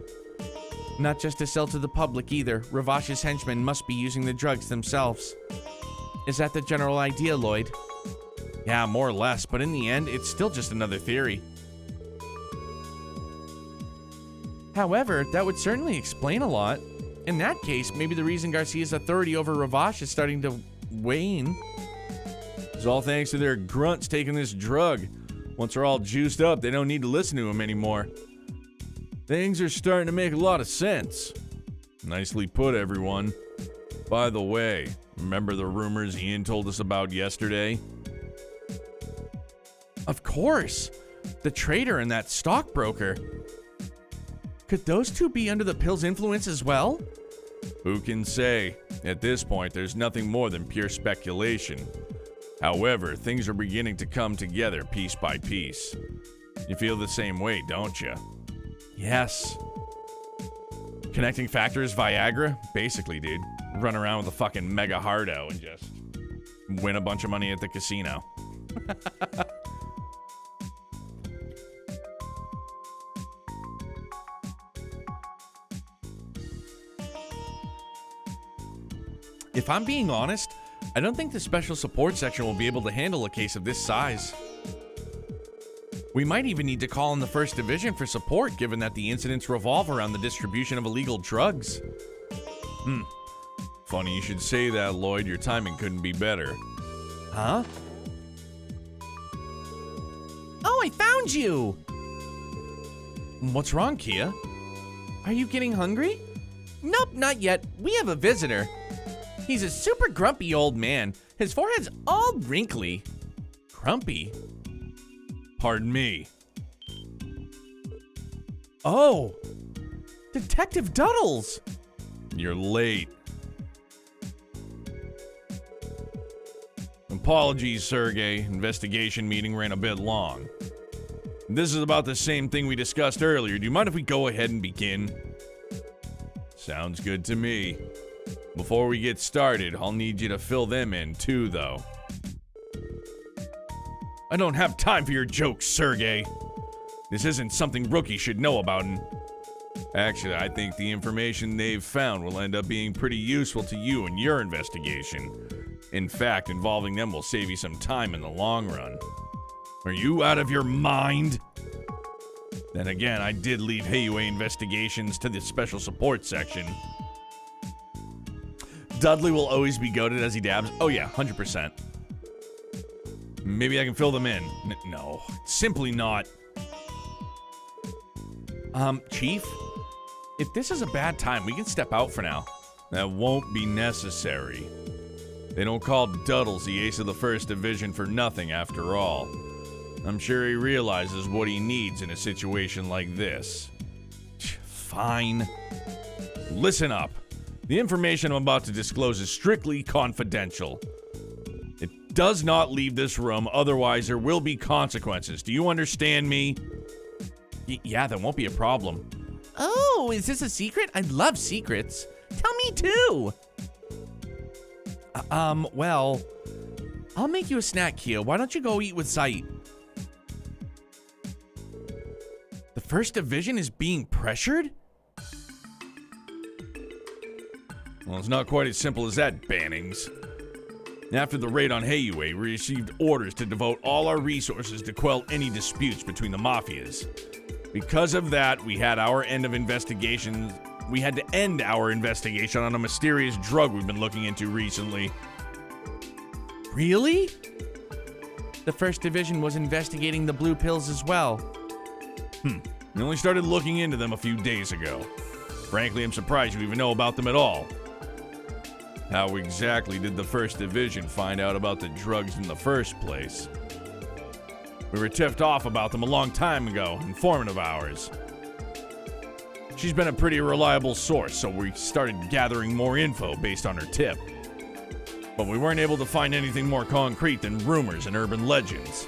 Not just to sell to the public either. Ravache's henchmen must be using the drugs themselves. Is that the general idea, Lloyd? Yeah, more or less, but in the end, it's still just another theory. However, that would certainly explain a lot. In that case, maybe the reason Garcia's authority over Ravache is starting to wane. It's all thanks to their grunts taking this drug. Once they're all juiced up, they don't need to listen to him anymore. Things are starting to make a lot of sense. Nicely put, everyone. By the way, remember the rumors Ian told us about yesterday? Of course! The trader and that stockbroker. Could those two be under the pill's influence as well? Who can say? At this point, there's nothing more than pure speculation. However, things are beginning to come together piece by piece. You feel the same way, don't you? Yes. Connecting factors, Viagra? Basically, dude. Run around with a fucking mega hardo and just win a bunch of money at the casino. If I'm being honest, I don't think the special support section will be able to handle a case of this size. We might even need to call in the 1st Division for support, given that the incidents revolve around the distribution of illegal drugs. Funny you should say that, Lloyd. Your timing couldn't be better. Huh? Oh, I found you! What's wrong, Kia? Are you getting hungry? Nope, not yet. We have a visitor. He's a super grumpy old man. His forehead's all wrinkly. Grumpy? Pardon me. Oh, Detective Duddles! You're late. Apologies, Sergey. Investigation meeting ran a bit long. This is about the same thing we discussed earlier. Do you mind if we go ahead and begin? Sounds good to me. Before we get started, I'll need you to fill them in too, though. I don't have time for your jokes, Sergey. This isn't something rookies should know about, and actually, I think the information they've found will end up being pretty useful to you in your investigation. In fact, involving them will save you some time in the long run. Are you out of your mind? Then again, I did leave Heyway investigations to the special support section. Dudley will always be goated as he dabs. Oh yeah, 100%. Maybe I can fill them in. No, simply not. Chief? If this is a bad time, we can step out for now. That won't be necessary. They don't call Duddles the ace of the 1st Division for nothing, after all. I'm sure he realizes what he needs in a situation like this. Fine. Listen up. The information I'm about to disclose is strictly confidential. It does not leave this room, otherwise there will be consequences. Do you understand me? Yeah, that won't be a problem. Oh, is this a secret? I love secrets. Tell me too. Well, I'll make you a snack, Keo. Why don't you go eat with Sight? The 1st Division is being pressured? Well, it's not quite as simple as that, Bannings. After the raid on Heyway, we received orders to devote all our resources to quell any disputes between the mafias. Because of that, we had to end our investigation on a mysterious drug we've been looking into recently. Really? The 1st Division was investigating the blue pills as well. We only started looking into them a few days ago. Frankly, I'm surprised you even know about them at all. How exactly did the 1st Division find out about the drugs in the first place? We were tipped off about them a long time ago, informant of ours. She's been a pretty reliable source, so we started gathering more info based on her tip. But we weren't able to find anything more concrete than rumors and urban legends.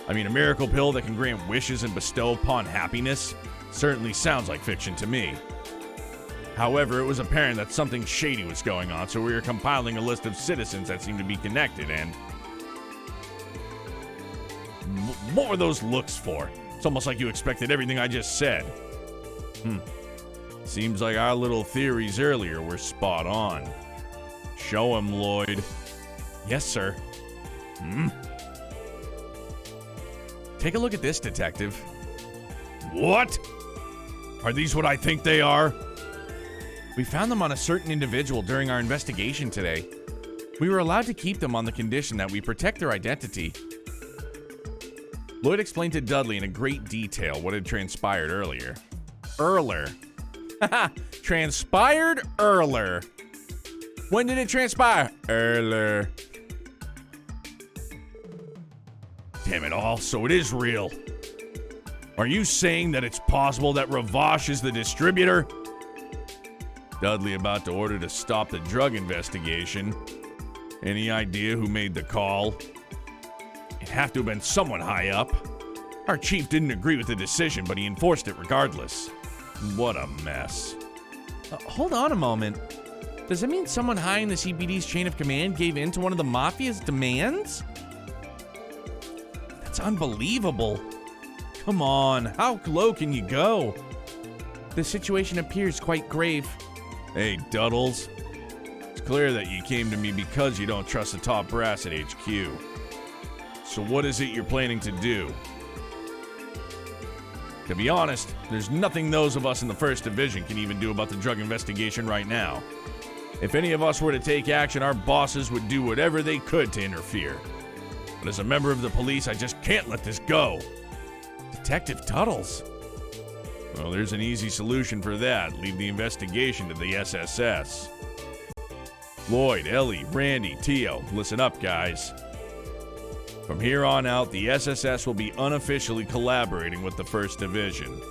I mean, a miracle pill that can grant wishes and bestow upon happiness certainly sounds like fiction to me. However, it was apparent that something shady was going on, so we were compiling a list of citizens that seemed to be connected, and... What were those looks for? It's almost like you expected everything I just said. Seems like our little theories earlier were spot on. Show him, Lloyd. Yes, sir. Take a look at this, Detective. What? Are these what I think they are? We found them on a certain individual during our investigation today. We were allowed to keep them on the condition that we protect their identity. Lloyd explained to Dudley in a great detail what had transpired earlier. Haha, transpired earlier. When did it transpire? Earlier. Damn it all, so it is real. Are you saying that it's possible that Ravash is the distributor? Dudley about to order to stop the drug investigation. Any idea who made the call? It'd have to have been someone high up. Our chief didn't agree with the decision, but he enforced it regardless. What a mess. Hold on a moment. Does that mean someone high in the CPD's chain of command gave in to one of the Mafia's demands? That's unbelievable. Come on, how low can you go? The situation appears quite grave. Hey, Duddles. It's clear that you came to me because you don't trust the top brass at HQ. So what is it you're planning to do? To be honest, there's nothing those of us in the 1st Division can even do about the drug investigation right now. If any of us were to take action, our bosses would do whatever they could to interfere. But as a member of the police, I just can't let this go. Detective Duddles. Well, there's an easy solution for that. Leave the investigation to the SSS. Lloyd, Ellie, Randy, Tio, listen up, guys. From here on out, the SSS will be unofficially collaborating with the 1st Division.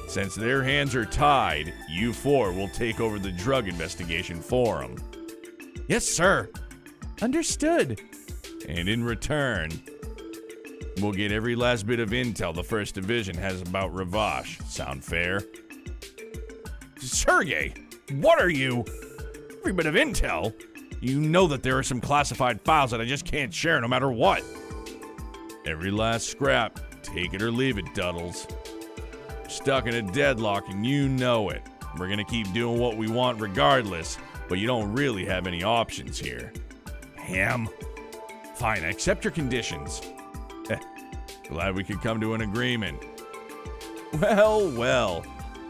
Since their hands are tied, you 4 will take over the drug investigation for them. Yes, sir. Understood. And in return, we'll get every last bit of intel the 1st Division has about Ravash. Sound fair? Sergey, what are you? Every bit of intel? You know that there are some classified files that I just can't share no matter what. Every last scrap. Take it or leave it, Duddles. Stuck in a deadlock and you know it. We're gonna keep doing what we want regardless, but you don't really have any options here. Ham. Fine, I accept your conditions. Glad we could come to an agreement. Well, well.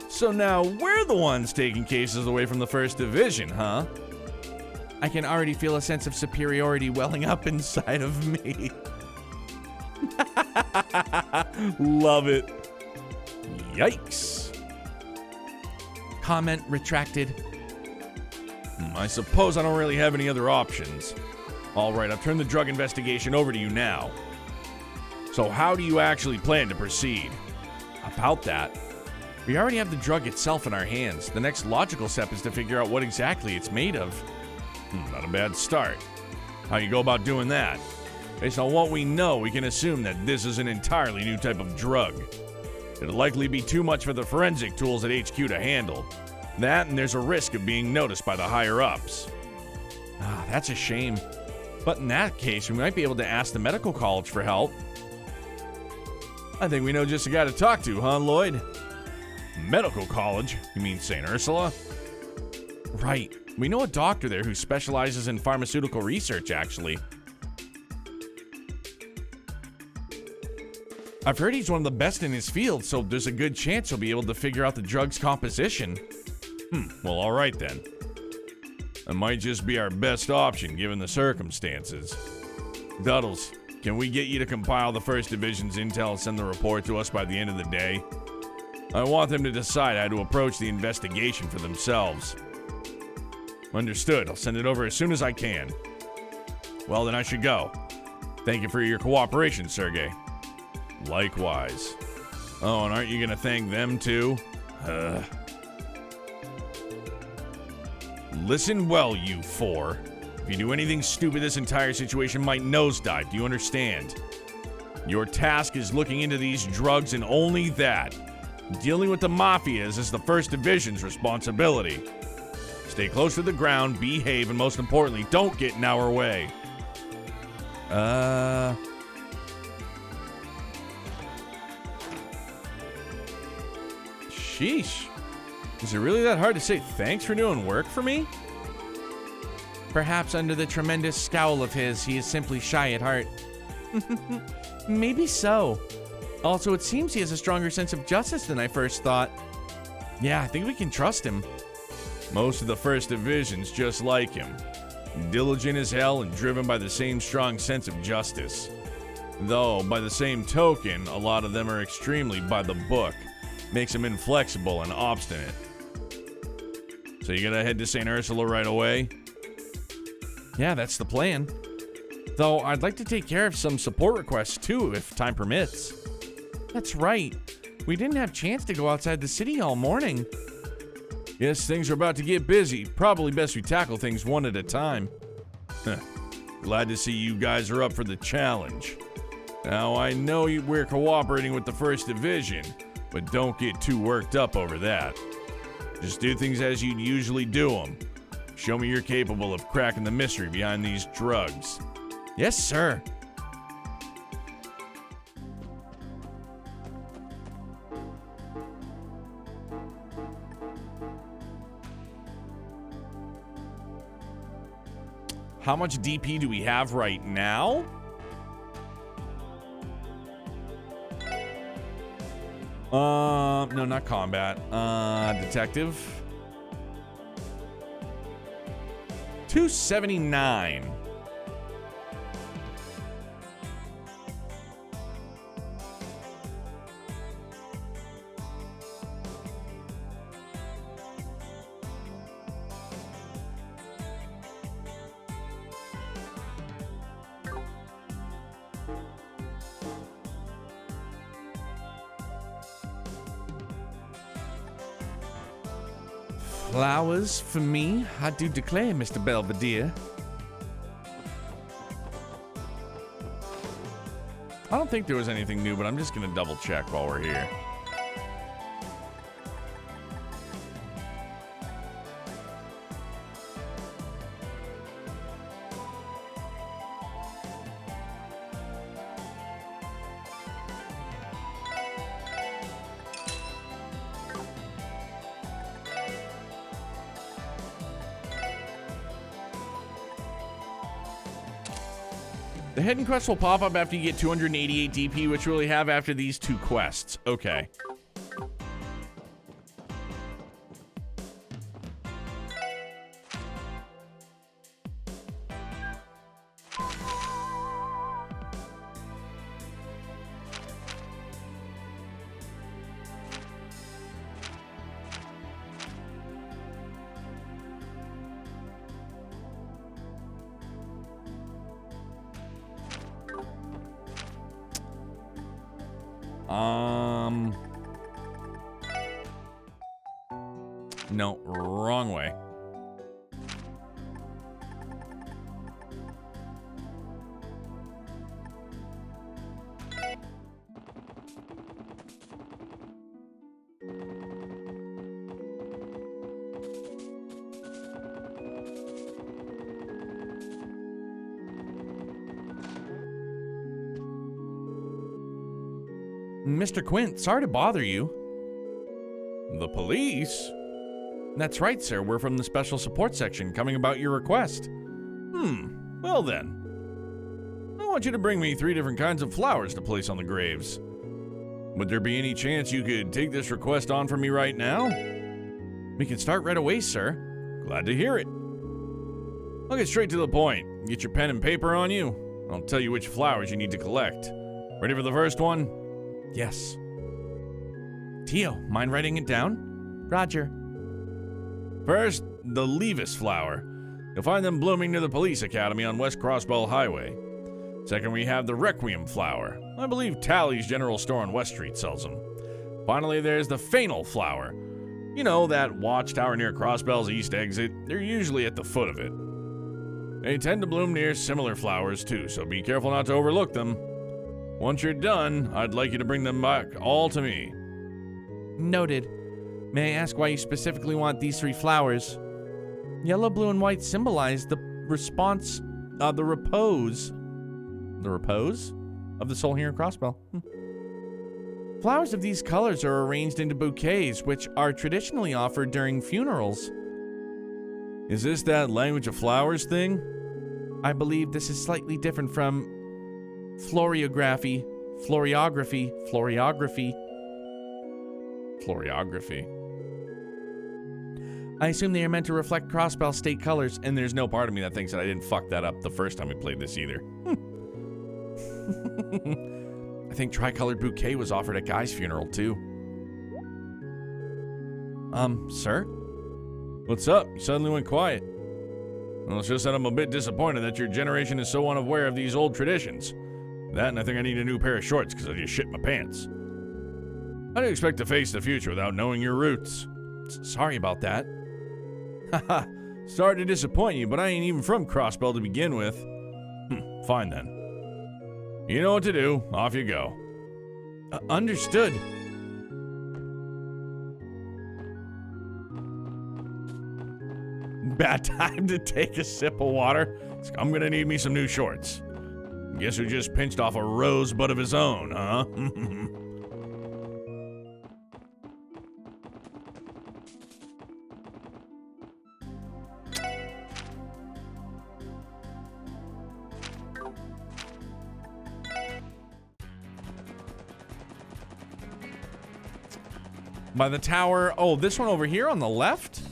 So now we're the ones taking cases away from the 1st Division, huh? I can already feel a sense of superiority welling up inside of me. Love it. Yikes. Comment retracted. I suppose I don't really have any other options. All right, I'll turn the drug investigation over to you now. So how do you actually plan to proceed? About that, we already have the drug itself in our hands. The next logical step is to figure out what exactly it's made of. Not a bad start. How you go about doing that? Based on what we know, we can assume that this is an entirely new type of drug. It'll likely be too much for the forensic tools at HQ to handle. That, and there's a risk of being noticed by the higher-ups. That's a shame. But in that case, we might be able to ask the medical college for help. I think we know just a guy to talk to, huh, Lloyd? Medical college? You mean St. Ursula? Right. We know a doctor there who specializes in pharmaceutical research, actually. I've heard he's one of the best in his field, so there's a good chance he'll be able to figure out the drug's composition. Well, all right then. That might just be our best option given the circumstances. Duddles, can we get you to compile the 1st Division's intel and send the report to us by the end of the day? I want them to decide how to approach the investigation for themselves. Understood. I'll send it over as soon as I can. Well, then I should go. Thank you for your cooperation, Sergey. Likewise. Oh, and aren't you gonna thank them too? Listen well, you 4. If you do anything stupid, this entire situation might nosedive. Do you understand? Your task is looking into these drugs and only that. Dealing with the mafias is the 1st Division's responsibility. Stay close to the ground, behave, and most importantly, don't get in our way. Sheesh. Is it really that hard to say thanks for doing work for me? Perhaps under the tremendous scowl of his, he is simply shy at heart. Maybe so. Also, it seems he has a stronger sense of justice than I first thought. Yeah, I think we can trust him. Most of the 1st Division's just like him. Diligent as hell and driven by the same strong sense of justice. Though, by the same token, a lot of them are extremely by the book. Makes them inflexible and obstinate. So you gonna head to St. Ursula right away? Yeah, that's the plan. Though I'd like to take care of some support requests too, if time permits. That's right. We didn't have a chance to go outside the city all morning. Yes, things are about to get busy. Probably best we tackle things one at a time. Glad to see you guys are up for the challenge. Now, I know we're cooperating with the 1st Division, but don't get too worked up over that. Just do things as you'd usually do them. Show me you're capable of cracking the mystery behind these drugs. Yes, sir. How much DP do we have right now? No, not combat. Detective. 279. Flowers for me, I do declare, Mr. Belvedere. I don't think there was anything new, but I'm just gonna double check while we're here. The hidden quest will pop up after you get 288 DP, which we'll have after these 2 quests. Okay. No, wrong way. Mr. Quint, sorry to bother you. The police? That's right, sir. We're from the special support section coming about your request. Well then. I want you to bring me 3 different kinds of flowers to place on the graves. Would there be any chance you could take this request on for me right now? We can start right away, sir. Glad to hear it. I'll get straight to the point. Get your pen and paper on you. I'll tell you which flowers you need to collect. Ready for the first one? Yes. Tio, mind writing it down? Roger. First, the Levis flower. You'll find them blooming near the police academy on West Crossbell Highway. Second, we have the Requiem flower. I believe Tally's General Store on West Street sells them. Finally, there's the Fainal flower. You know, that watchtower near Crossbell's east exit? They're usually at the foot of it. They tend to bloom near similar flowers too, so be careful not to overlook them. Once you're done, I'd like you to bring them back all to me. Noted. May I ask why you specifically want these 3 flowers? Yellow, blue, and white symbolize the response, the repose. The repose? Of the soul here in Crossbell. Flowers of these colors are arranged into bouquets, which are traditionally offered during funerals. Is this that language of flowers thing? I believe this is slightly different from floriography. I assume they are meant to reflect Crossbell state colors, And there's no part of me that thinks that I didn't fuck that up the first time we played this either. I think tricolored bouquet was offered at Guy's funeral too. Sir? What's up? You suddenly went quiet. Well, it's just that I'm a bit disappointed that your generation is so unaware of these old traditions. That, and I think I need a new pair of shorts because I just shit my pants. How do you expect to face the future without knowing your roots? Sorry about that. Haha, sorry to disappoint you, but I ain't even from Crossbell to begin with. Fine then. You know what to do. Off you go. Understood. Bad time to take a sip of water. I'm gonna need me some new shorts. Guess who just pinched off a rosebud of his own, huh? By the tower. Oh, this one over here on the left?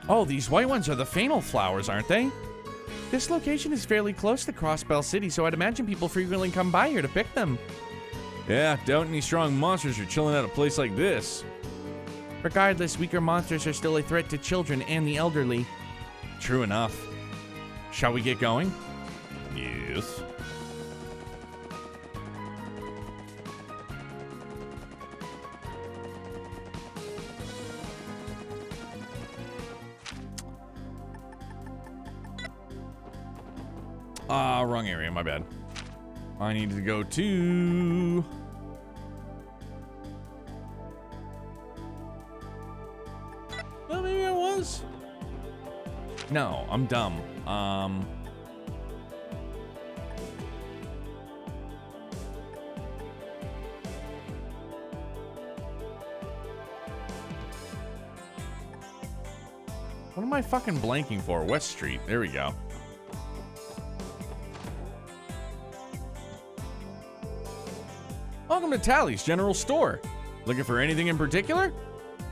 Oh, these white ones are the Fainal flowers, aren't they? This location is fairly close to Crossbell City, so I'd imagine people frequently come by here to pick them. Yeah, doubt any strong monsters are chilling at a place like this. Regardless, weaker monsters are still a threat to children and the elderly. True enough. Shall we get going? Yes. Wrong area, my bad. I need to go to... Well, maybe I was. No, I'm dumb. What am I fucking blanking for? West Street. There we go. Welcome to Tally's General Store. Looking for anything in particular?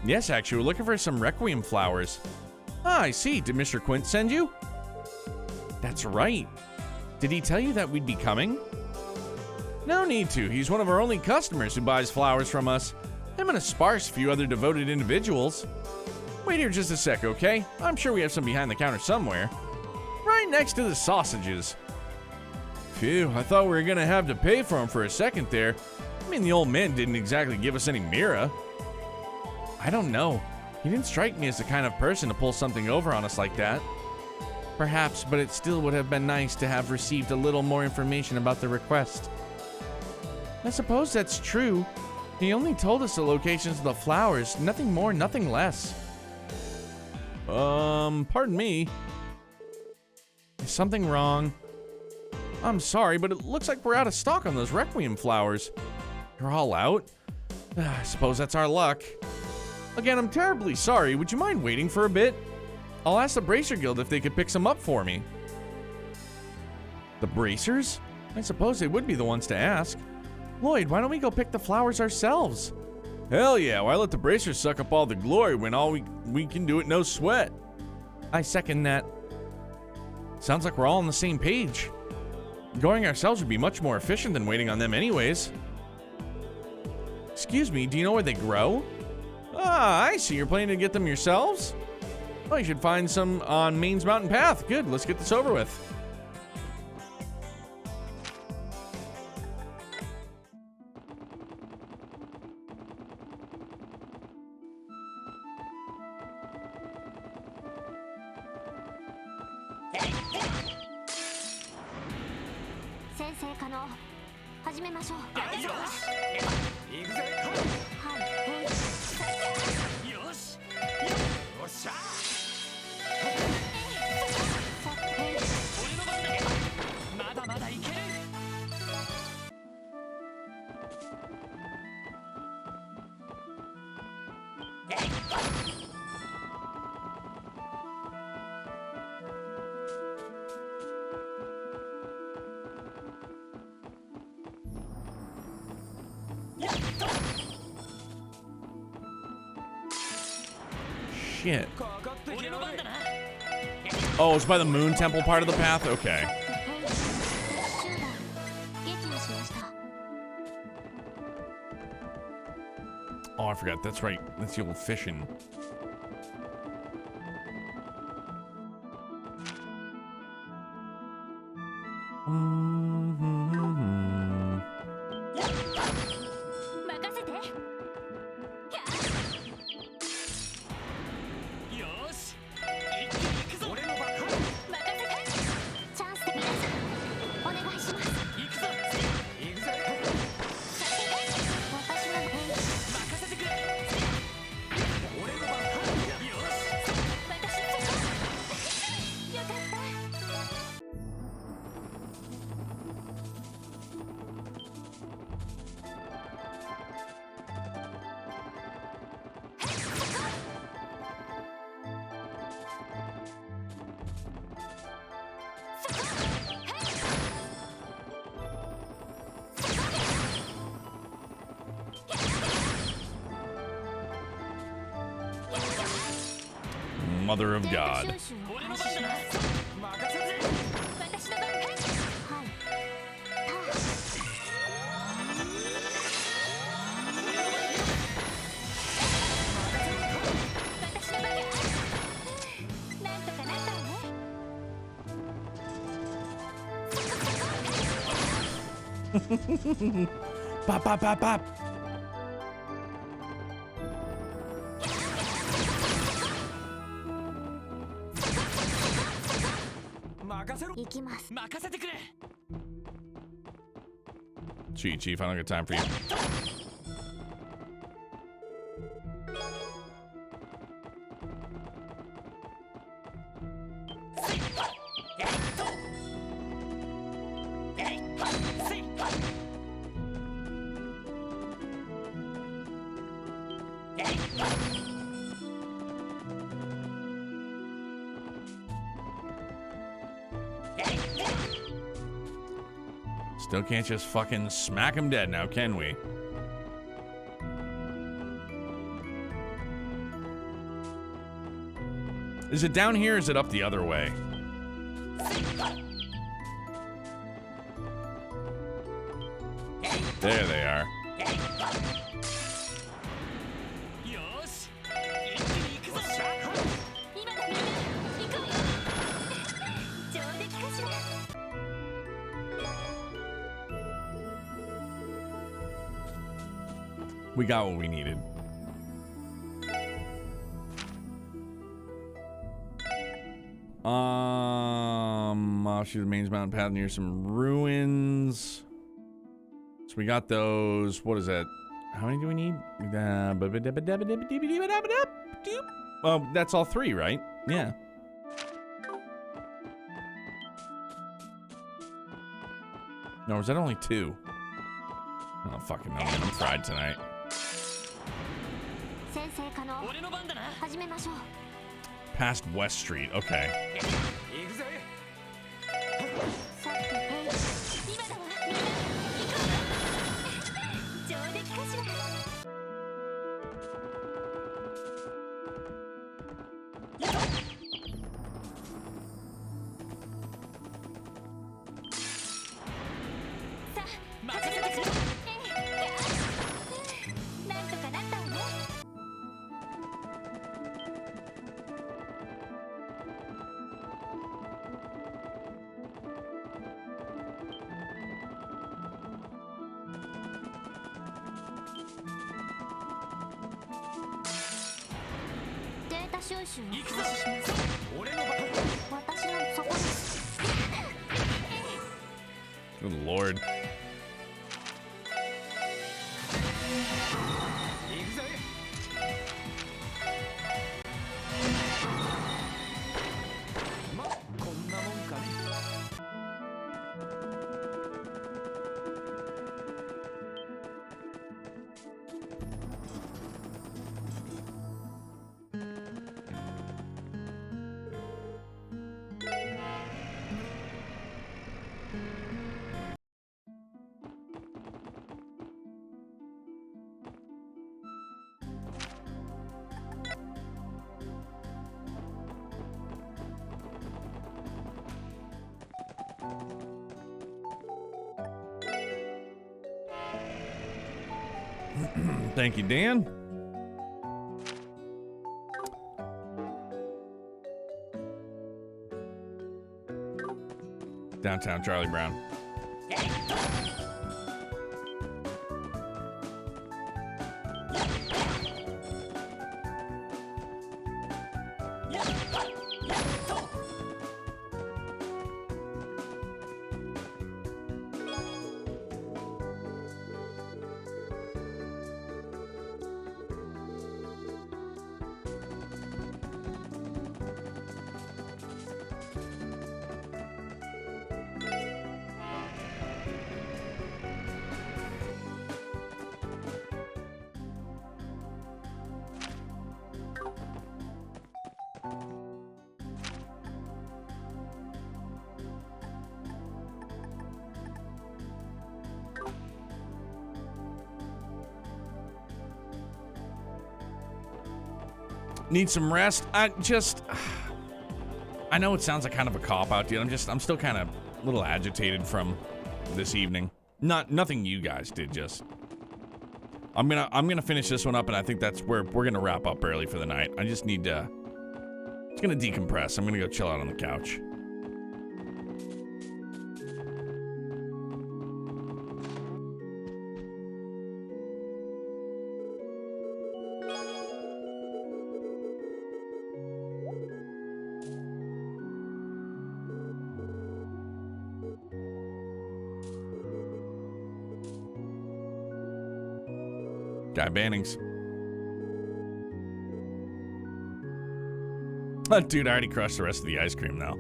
Yes, actually, we're looking for some requiem flowers. Ah, I see. Did Mr. Quint send you? That's right. Did he tell you that we'd be coming? No need to. He's one of our only customers who buys flowers from us. Him and a sparse few other devoted individuals. Wait here just a sec, okay? I'm sure we have some behind the counter somewhere. Right next to the sausages. Phew, I thought we were gonna have to pay for them for a second there. I mean, the old man didn't exactly give us any mira. I don't know. He didn't strike me as the kind of person to pull something over on us like that. Perhaps, but it still would have been nice to have received a little more information about the request. I suppose that's true. He only told us the locations of the flowers, nothing more, nothing less. Pardon me. Is something wrong? I'm sorry, but it looks like we're out of stock on those requiem flowers. You're all out? I suppose that's our luck. Again, I'm terribly sorry. Would you mind waiting for a bit? I'll ask the Bracer Guild if they could pick some up for me. The Bracers? I suppose they would be the ones to ask. Lloyd, why don't we go pick the flowers ourselves? Hell yeah, why let the Bracers suck up all the glory when all we can do it no sweat? I second that. Sounds like we're all on the same page. Going ourselves would be much more efficient than waiting on them anyways. Excuse me, do you know where they grow? Ah, I see. You're planning to get them yourselves? Well, you should find some on Maine's Mountain Path. Good, let's get this over with. Shit. Oh, it's by the Moon Temple part of the path? Okay. Oh, I forgot. That's right. That's the old fishing. Mother of God. Pop, pop, pop, pop. Gee, Chief, I don't got time for you. Still can't just fucking smack him dead now, can we? Is it down here or is it up the other way? There they are. We got what we needed. Offshoot the mains mountain path near some ruins. So we got those. What is that? How many do we need? Well, that's all three, right? Yeah. No, is that only two? I don't fucking know, man. I'm fried tonight. Past West Street, okay. Good Lord. Thank you, Dan. Downtown Charlie Brown. Need some rest. I know it sounds like kind of a cop-out, dude. I'm still kind of a little agitated from this evening. Nothing you guys did, just. I'm gonna finish this one up, and I think that's where we're gonna wrap up early for the night. I just need to. It's gonna decompress. I'm gonna go chill out on the couch. Guy Bannings. Dude, I already crushed the rest of the ice cream now.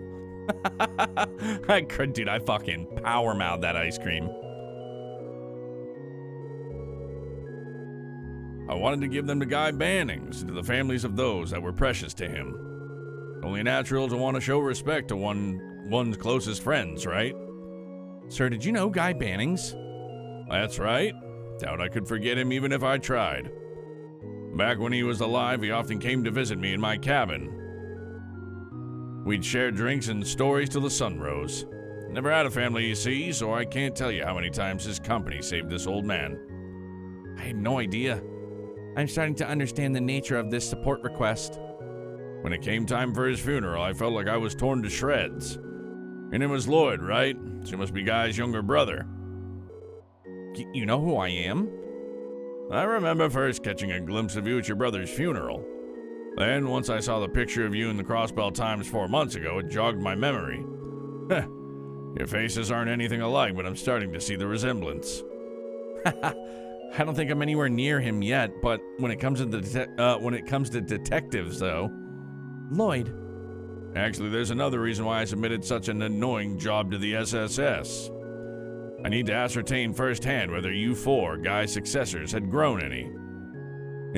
Dude, I fucking power mouthed that ice cream. I wanted to give them to Guy Bannings and to the families of those that were precious to him. Only natural to want to show respect to one's closest friends, right? Sir, did you know Guy Bannings? That's right. Doubt I could forget him even if I tried. Back when he was alive, he often came to visit me in my cabin. We'd share drinks and stories till the sun rose. Never had a family, you see, so I can't tell you how many times his company saved this old man. I had no idea. I'm starting to understand the nature of this support request. When it came time for his funeral, I felt like I was torn to shreds. Your name was Lloyd, right? So you must be Guy's younger brother. You know who I am? I remember first catching a glimpse of you at your brother's funeral. Then, once I saw the picture of you in the Crossbell Times 4 months ago, it jogged my memory. Heh, your faces aren't anything alike, but I'm starting to see the resemblance. I don't think I'm anywhere near him yet, but when it comes to detectives, though, Lloyd. Actually, there's another reason why I submitted such an annoying job to the SSS. I need to ascertain firsthand whether you four, Guy's successors, had grown any.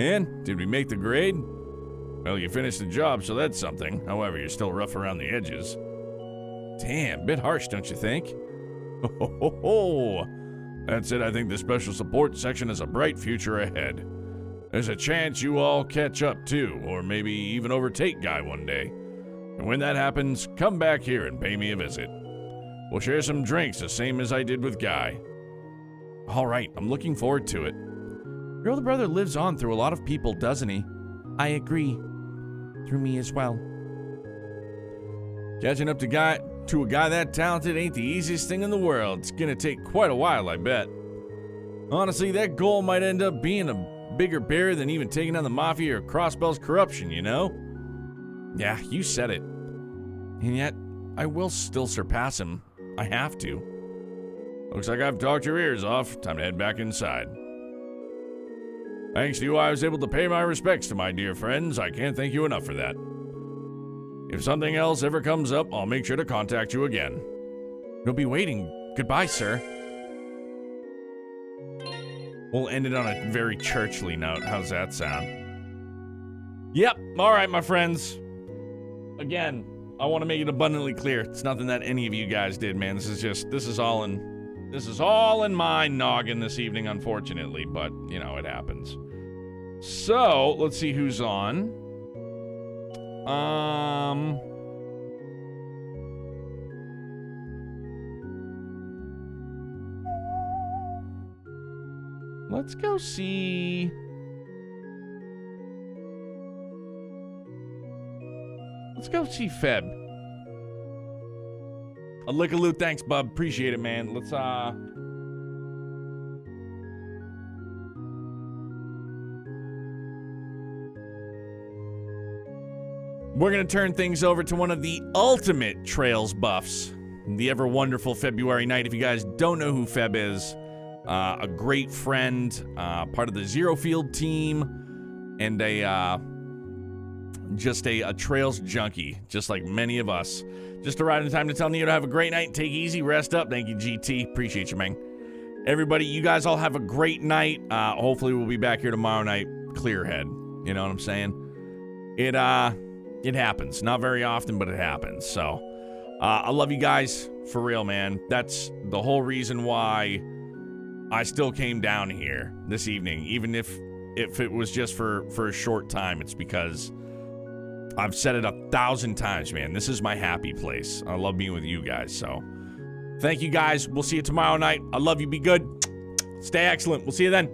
And, did we make the grade? Well, you finished the job, so that's something. However, you're still rough around the edges. Damn, bit harsh, don't you think? Ho, ho, ho. That's it, I think the special support section has a bright future ahead. There's a chance you all catch up too, or maybe even overtake Guy one day. And when that happens, come back here and pay me a visit. We'll share some drinks, the same as I did with Guy. All right, I'm looking forward to it. Your older brother lives on through a lot of people, doesn't he? I agree. Through me as well. Catching up to a guy that talented ain't the easiest thing in the world. It's gonna take quite a while, I bet. Honestly, that goal might end up being a bigger bear than even taking on the Mafia or Crossbell's corruption, you know? Yeah, you said it. And yet, I will still surpass him. I have to. Looks like I've talked your ears off. Time to head back inside. Thanks to you, I was able to pay my respects to my dear friends. I can't thank you enough for that. If something else ever comes up, I'll make sure to contact you again. We'll be waiting. Goodbye, sir. We'll end it on a very churchly note. How's that sound? Yep. All right, my friends. Again, I want to make it abundantly clear. It's nothing that any of you guys did, man. This is all in my noggin this evening, unfortunately, but you know, it happens. So, let's see who's on. Let's go see. Let's go see Feb. A lick-a-loo, thanks, bub. Appreciate it, man. Let's, we're gonna turn things over to one of the ultimate Trails buffs. The ever-wonderful February Knight. If you guys don't know who Feb is, a great friend, part of the Zero Field team, and just a Trails junkie, just like many of us. Just arrived in time to tell Neo to have a great night. Take it easy, rest up. Thank you, GT. Appreciate you, man. Everybody, you guys all have a great night. Hopefully we'll be back here tomorrow night, clear head. You know what I'm saying? It happens. Not very often, but it happens. So, I love you guys for real, man. That's the whole reason why I still came down here this evening, even if it was just for a short time. It's because I've said it 1,000 times, man. This is my happy place. I love being with you guys. So, thank you guys. We'll see you tomorrow night. I love you. Be good. Stay excellent. We'll see you then.